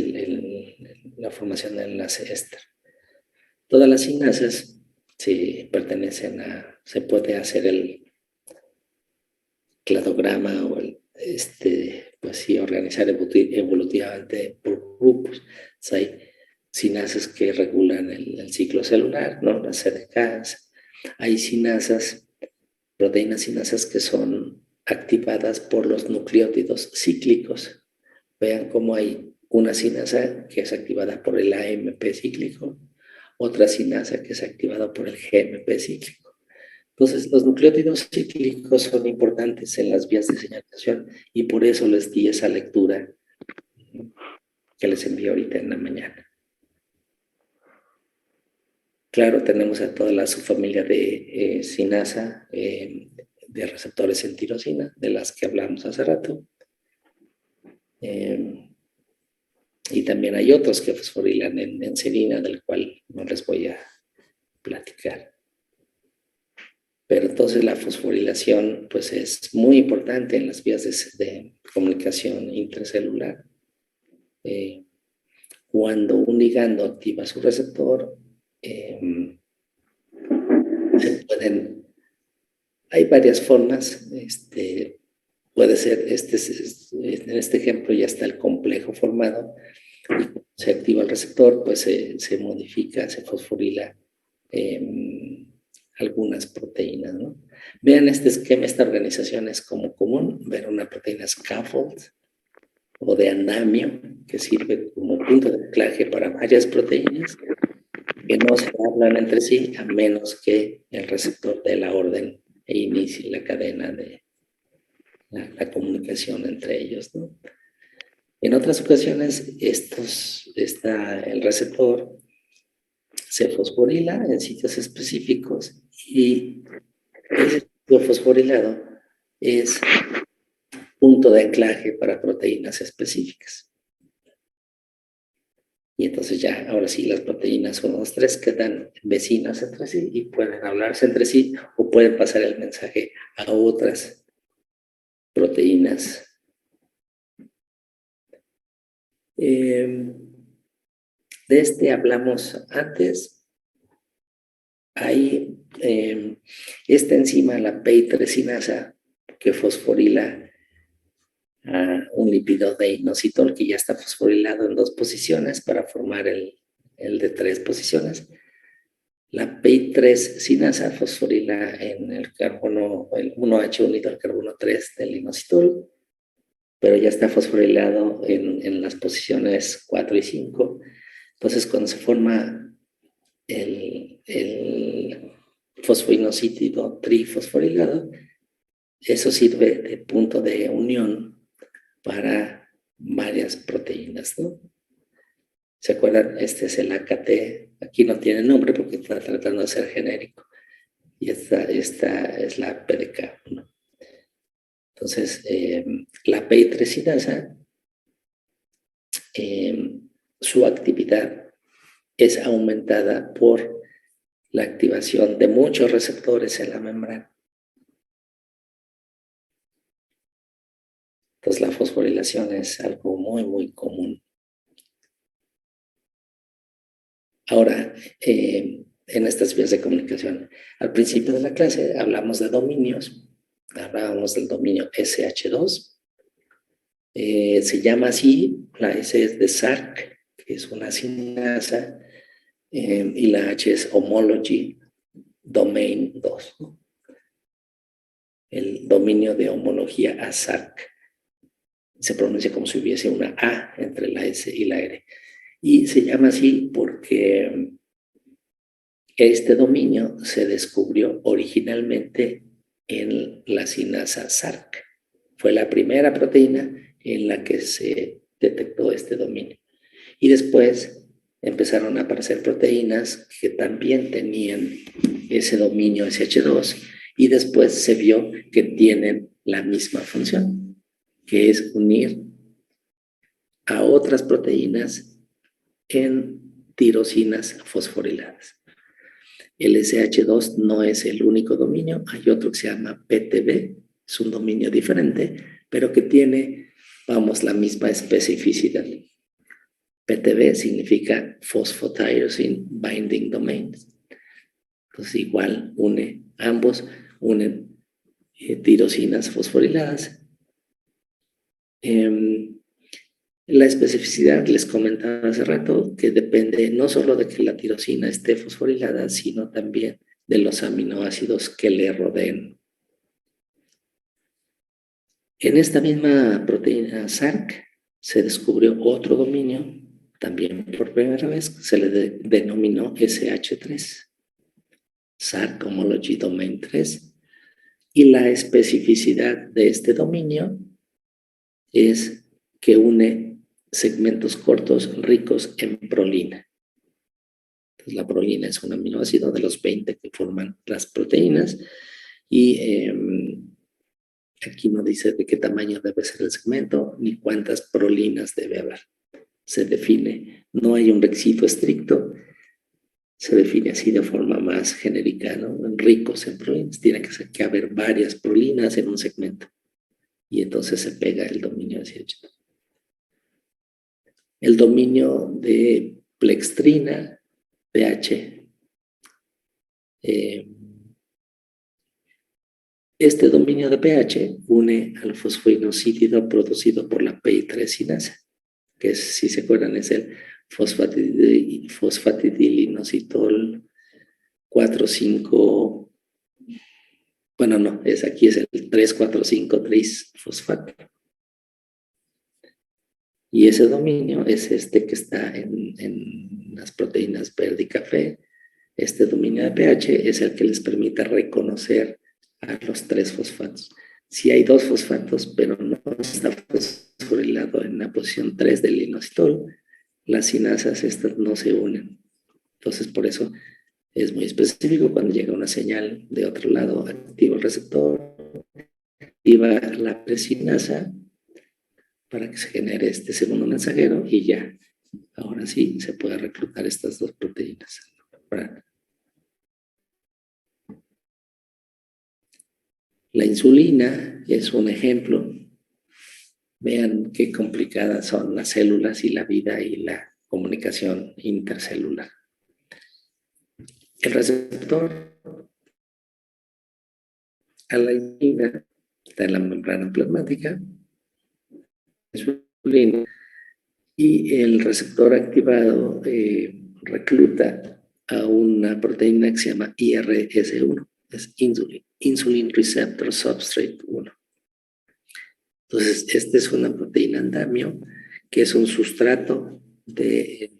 la formación del enlace éster. Todas las sinasas se puede hacer el cladograma o pues sí, organizar evolutivamente por grupos. Entonces, hay sinasas que regulan el ciclo celular, ¿no?, las CDKs. Hay sinasas proteínas sinasas que son activadas por los nucleótidos cíclicos. Vean cómo hay una sinasa que es activada por el AMP cíclico, otra sinasa que es activada por el GMP cíclico. Entonces, los nucleótidos cíclicos son importantes en las vías de señalización y por eso les di esa lectura que les envié ahorita en la mañana. Claro, tenemos a toda la subfamilia de sinasa, de receptores en tirosina, de las que hablamos hace rato. Y también hay otros que fosforilan en serina, del cual no les voy a platicar. Pero entonces la fosforilación pues, es muy importante en las vías de comunicación intracelular. Cuando un ligando activa su receptor, hay varias formas. Puede ser, en este ejemplo ya está el complejo formado. Se activa el receptor, pues se modifica, se fosforila algunas proteínas, ¿no? Vean este esquema, esta organización es como común, ver una proteína scaffold o de andamio, que sirve como punto de anclaje para varias proteínas que no se hablan entre sí, a menos que el receptor dé la orden e inicie la cadena de la comunicación entre ellos, ¿no? En otras ocasiones, el receptor se fosforila en sitios específicos y ese sitio fosforilado es punto de anclaje para proteínas específicas. Y entonces ya, ahora sí, las proteínas 1, 2, 3 quedan vecinas entre sí y pueden hablarse entre sí o pueden pasar el mensaje a otras proteínas. De hablamos antes. Hay esta enzima, la PI3 que fosforila a un lípido de inositol que ya está fosforilado en 2 posiciones para formar el de 3 posiciones. La PI3 sinasa fosforila en el carbono, el 1H unido al carbono 3 del inositol, pero ya está fosforilado en las posiciones 4 y 5. Entonces, cuando se forma el fosfoinosítido trifosforilado, eso sirve de punto de unión para varias proteínas, ¿no? ¿Se acuerdan? Este es el AKT. Aquí no tiene nombre porque está tratando de ser genérico. Y esta es la PDK, ¿no? Entonces, la PI3 sinasa, su actividad es aumentada por la activación de muchos receptores en la membrana. Entonces, la fosforilación es algo muy, muy común. Ahora, en estas vías de comunicación, al principio de la clase hablamos de dominios. Hablábamos del dominio SH2. Se llama así, la S es de SARC, que es una sinasa, y la H es homology domain 2, ¿no? El dominio de homología a SARC. Se pronuncia como si hubiese una A entre la S y la R. Y se llama así porque este dominio se descubrió originalmente en la sinasa SARC. Fue la primera proteína en la que se detectó este dominio. Y después empezaron a aparecer proteínas que también tenían ese dominio SH2 y después se vio que tienen la misma función, que es unir a otras proteínas en tirosinas fosforiladas. El SH2 no es el único dominio, hay otro que se llama PTB, es un dominio diferente, pero que tiene, vamos, la misma especificidad. PTB significa Phosphotyrosine Binding Domains. Entonces igual ambos unen tirosinas fosforiladas. La especificidad, les comentaba hace rato, que depende no solo de que la tirosina esté fosforilada, sino también de los aminoácidos que le rodeen. En esta misma proteína SARC se descubrió otro dominio, también por primera vez, se le denominó SH3, SARC Homology Domain 3, y la especificidad de este dominio es que une segmentos cortos ricos en prolina. Entonces, la prolina es un aminoácido de los 20 que forman las proteínas y aquí no dice de qué tamaño debe ser el segmento ni cuántas prolinas debe haber. Se define, no hay un requisito estricto, se define así de forma más genérica, ¿no? Ricos en prolinas, tiene que haber varias prolinas en un segmento y entonces se pega el dominio hacia allá. El dominio de plextrina, pH. Este dominio de pH une al fosfoinosídido producido por la PI3 sinasa, que es, si se acuerdan, es el fosfatidilinositol 4,5, bueno, no, aquí es el 3,4,5 trisfosfato. Y ese dominio es este que está en las proteínas verde y café. Este dominio de pH es el que les permite reconocer a los 3 fosfatos. Si hay 2 fosfatos, pero no está fosforilado en la posición 3 del inositol, las sinasas estas no se unen. Entonces, por eso es muy específico. Cuando llega una señal de otro lado, activa el receptor, activa la presinasa para que se genere este segundo mensajero y ya, ahora sí, se puede reclutar estas 2 proteínas. La insulina es un ejemplo. Vean qué complicadas son las células y la vida y la comunicación intercelular. El receptor a la insulina está en la membrana plasmática, insulina, y el receptor activado recluta a una proteína que se llama IRS1, es Insulin Receptor Substrate 1. Entonces, esta es una proteína andamio que es un sustrato del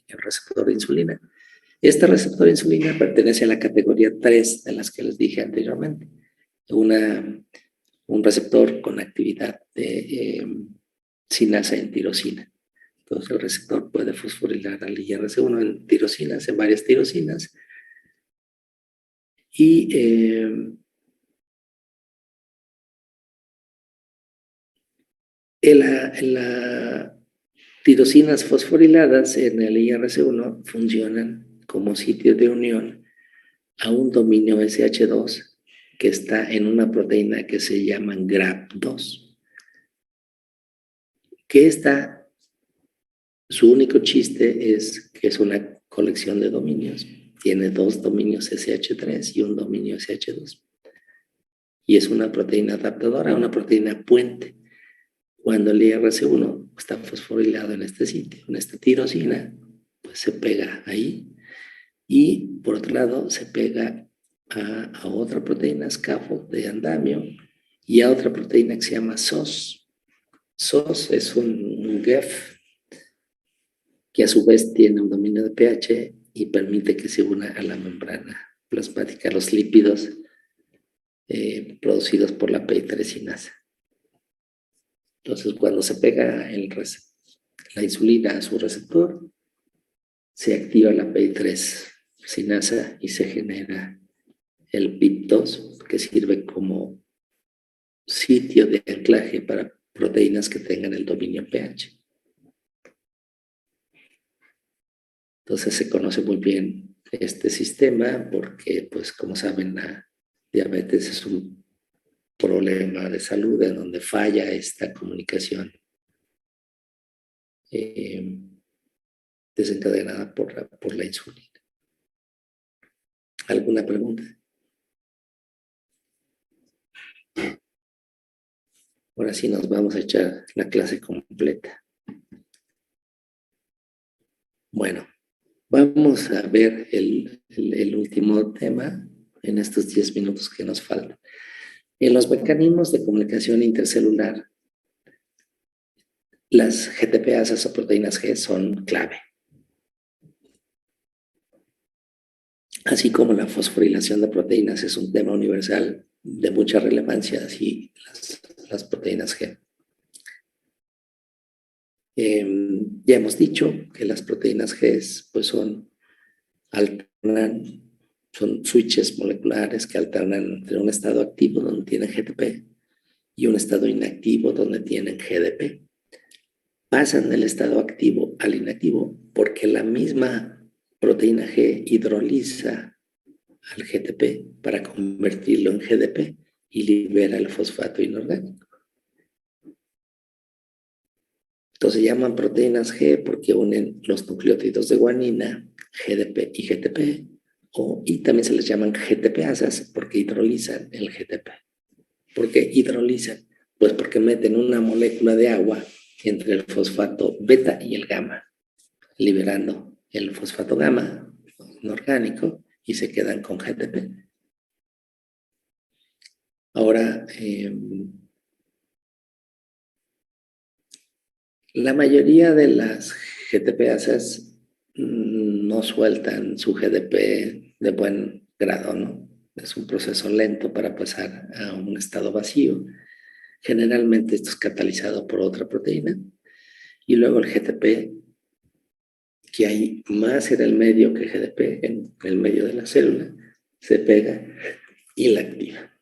receptor de insulina. Este receptor de insulina pertenece a la categoría 3 de las que les dije anteriormente. Un receptor con actividad de sinasa en tirosina. Entonces, el receptor puede fosforilar al IRC1 en tirosinas, en varias tirosinas. Y las tirosinas fosforiladas en el IRC1 funcionan como sitio de unión a un dominio SH2 que está en una proteína que se llama GRAP2, que está, su único chiste es que es una colección de dominios. Tiene 2 dominios SH3 y un dominio SH2. Y es una proteína adaptadora, una proteína puente. Cuando el IRC1 está fosforilado en este sitio, en esta tirosina, pues se pega ahí. Y por otro lado, se pega a otra proteína, scaffold de andamio, y a otra proteína que se llama SOS. SOS es un GEF que a su vez tiene un dominio de pH y permite que se una a la membrana plasmática, los lípidos producidos por la PI3 sinasa. Entonces, cuando se pega la insulina a su receptor, se activa la PI3 sinasa y se genera el PIP2, que sirve como sitio de anclaje para proteínas que tengan el dominio pH. Entonces se conoce muy bien este sistema porque, pues, como saben, la diabetes es un problema de salud en donde falla esta comunicación desencadenada por la insulina. ¿Alguna pregunta? Ahora sí nos vamos a echar la clase completa. Bueno, vamos a ver el último tema en estos 10 minutos que nos faltan. En los mecanismos de comunicación intercelular, las GTPasas o proteínas G son clave. Así como la fosforilación de proteínas es un tema universal de mucha relevancia, así las proteínas G. Ya hemos dicho que las proteínas G pues son switches moleculares que alternan entre un estado activo donde tienen GTP y un estado inactivo donde tienen GDP. Pasan del estado activo al inactivo porque la misma proteína G hidroliza al GTP para convertirlo en GDP y libera el fosfato inorgánico. Entonces se llaman proteínas G porque unen los nucleótidos de guanina, GDP y GTP, y también se les llaman GTPasas porque hidrolizan el GTP. ¿Por qué hidrolizan? Pues porque meten una molécula de agua entre el fosfato beta y el gamma, liberando el fosfato gamma inorgánico y se quedan con GTP. Ahora, la mayoría de las GTPasas no sueltan su GDP de buen grado, ¿no? Es un proceso lento para pasar a un estado vacío. Generalmente esto es catalizado por otra proteína y luego el GTP, que hay más en el medio que GDP, en el medio de la célula, se pega y la activa.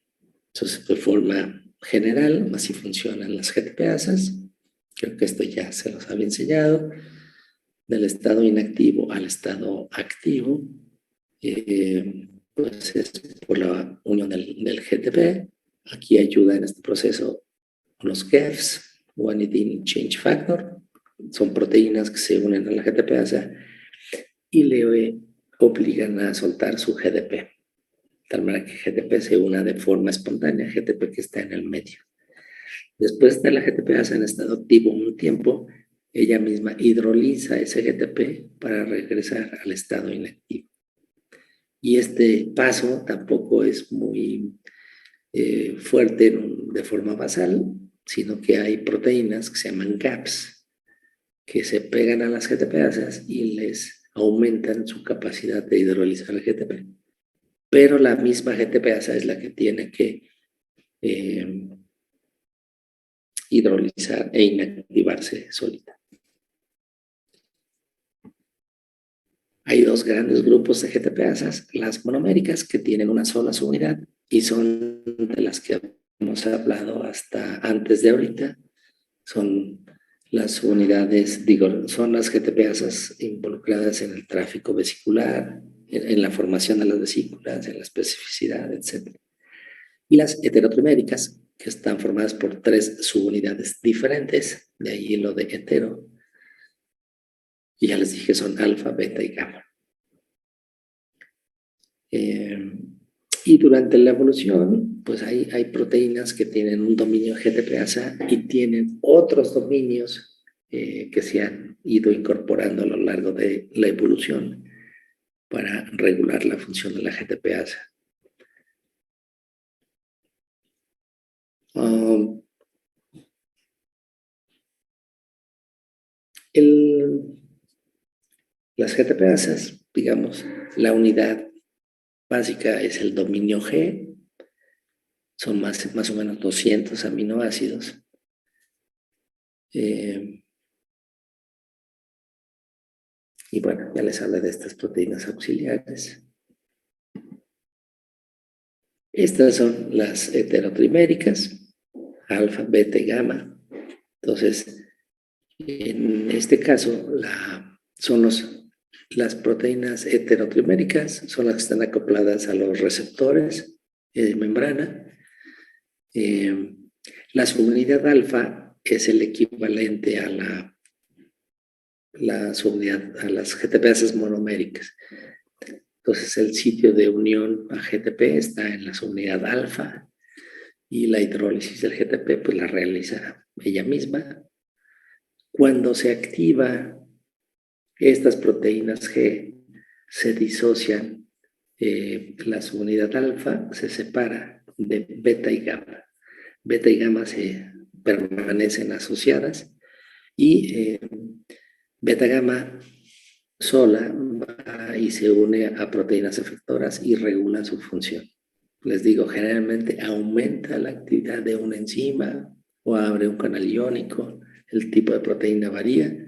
Entonces, de forma general, así funcionan las GTPasas. Creo que esto ya se los había enseñado. Del estado inactivo al estado activo, pues es por la unión del GTP. Aquí ayuda en este proceso los GEFs, Guanidine Change Factor. Son proteínas que se unen a la GTPasa y le obligan a soltar su GDP. De tal manera que GTP se una de forma espontánea, GTP que está en el medio. Después de la GTPasa en estado activo un tiempo, ella misma hidroliza ese GTP para regresar al estado inactivo. Y este paso tampoco es muy fuerte de forma basal, sino que hay proteínas que se llaman GAPs, que se pegan a las GTPasas y les aumentan su capacidad de hidrolizar el GTP. Pero la misma GTPasa es la que tiene que hidrolizar e inactivarse solita. Hay dos grandes grupos de GTPasas, las monoméricas, que tienen una sola subunidad y son de las que hemos hablado hasta antes de ahorita. Son las unidades, son las GTPasas involucradas en el tráfico vesicular, en la formación de las vesículas, en la especificidad, etc. Y las heterotriméricas, que están formadas por 3 subunidades diferentes, de ahí lo de hetero. Y ya les dije, son alfa, beta y gamma. Y durante la evolución, pues hay proteínas que tienen un dominio GTPasa y tienen otros dominios que se han ido incorporando a lo largo de la evolución para regular la función de la GTPasa. Las GTPasas, digamos, la unidad básica es el dominio G, son más o menos 200 aminoácidos. Y bueno, ya les hablé de estas proteínas auxiliares. Estas son las heterotriméricas, alfa, beta y gamma. Entonces, en este caso, son las proteínas heterotriméricas, son las que están acopladas a los receptores de membrana. La subunidad alfa es el equivalente a la subunidad, a las GTPasas monoméricas. Entonces, el sitio de unión a GTP está en la subunidad alfa y la hidrólisis del GTP pues la realiza ella misma. Cuando se activa estas proteínas G, se disocian, la subunidad alfa se separa de beta y gamma. Beta y gamma se permanecen asociadas y beta gamma sola va y se une a proteínas efectoras y regula su función. Les digo, generalmente aumenta la actividad de una enzima o abre un canal iónico, el tipo de proteína varía,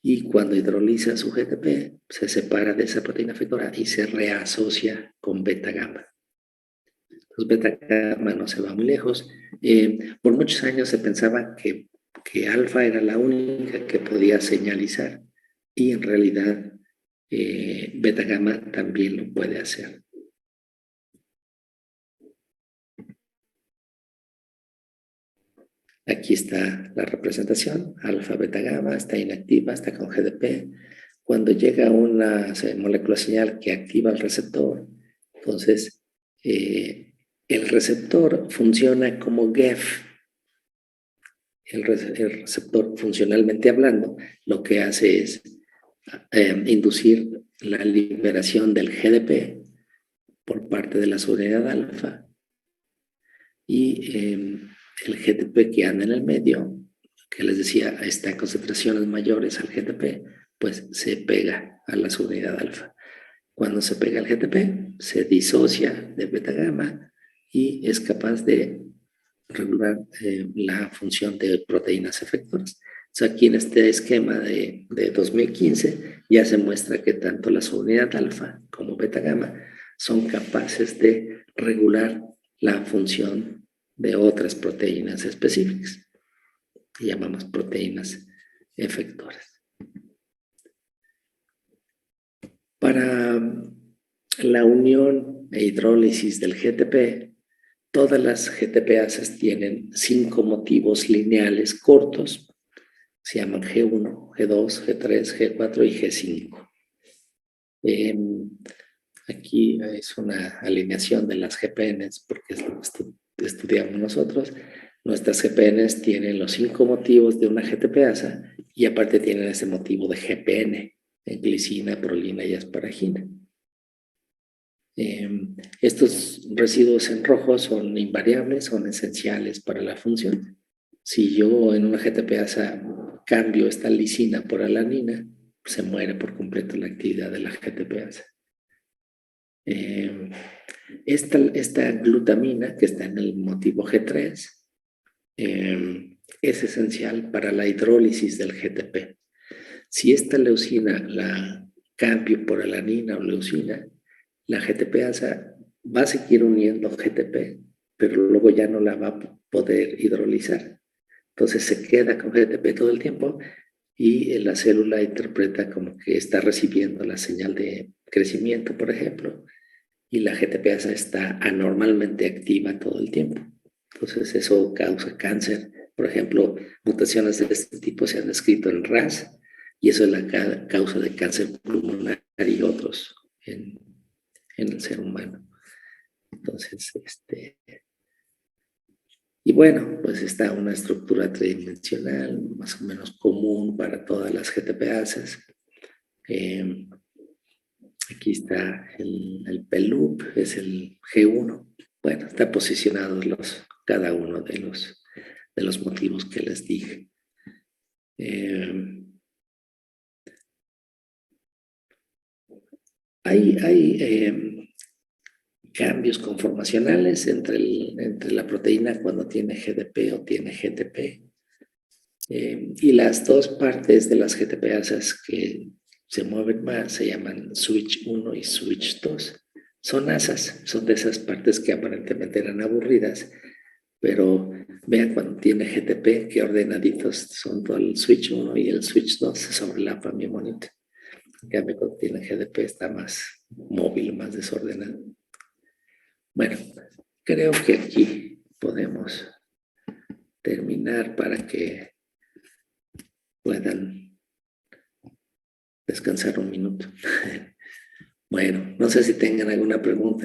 y cuando hidroliza su GTP, se separa de esa proteína efectora y se reasocia con beta gamma. Entonces, beta gamma no se va muy lejos. Por muchos años se pensaba que alfa era la única que podía señalizar, y en realidad beta gamma también lo puede hacer. Aquí está la representación, alfa, beta, gamma, está inactiva, está con GDP. Cuando llega una molécula señal que activa el receptor, entonces el receptor funciona como GEF. El receptor, funcionalmente hablando, lo que hace es inducir la liberación del GDP por parte de la subunidad alfa, y el GTP que anda en el medio, que les decía, está en concentraciones mayores al GTP, pues se pega a la subunidad alfa. Cuando se pega al GTP, se disocia de beta gamma y es capaz de regular la función de proteínas efectoras. O sea, aquí en este esquema de 2015 ya se muestra que tanto la subunidad alfa como beta gamma son capaces de regular la función de otras proteínas específicas, que llamamos proteínas efectoras. Para la unión e hidrólisis del GTP, todas las GTPasas tienen 5 motivos lineales cortos, se llaman G1, G2, G3, G4 y G5. Aquí es una alineación de las GPNs, porque es lo que estudiamos nosotros. Nuestras GPNs tienen los 5 motivos de una GTPasa y aparte tienen ese motivo de GPN, glicina, prolina y asparagina. Estos residuos en rojo son invariables, son esenciales para la función. Si yo en una GTPasa cambio esta lisina por alanina, se muere por completo la actividad de la GTPasa. Esta glutamina que está en el motivo G3 es esencial para la hidrólisis del GTP. Si esta leucina la cambio por alanina o leucina, la GTPasa va a seguir uniendo GTP, pero luego ya no la va a poder hidrolizar. Entonces se queda con GTP todo el tiempo y la célula interpreta como que está recibiendo la señal de crecimiento, por ejemplo, y la GTPasa está anormalmente activa todo el tiempo. Entonces eso causa cáncer. Por ejemplo, mutaciones de este tipo se han descrito en RAS, y eso es la causa de cáncer pulmonar y otros en el ser humano. Entonces, y bueno, pues está una estructura tridimensional más o menos común para todas las GTPasas. Aquí está el PELUP, es el G1. Bueno, está posicionado cada uno de los motivos que les dije. Hay cambios conformacionales entre la proteína cuando tiene GDP o tiene GTP. Y las dos partes de las GTPasas que se mueven más se llaman switch 1 y switch 2. Son asas, son de esas partes que aparentemente eran aburridas, pero vean cuando tiene GTP qué ordenaditos son todo el switch 1 y el switch 2, se sobrelapan bien bonito. En cambio, cuando tiene GDP está más móvil, más desordenado. Bueno, creo que aquí podemos terminar para que puedan descansar un minuto. Bueno, no sé si tengan alguna pregunta.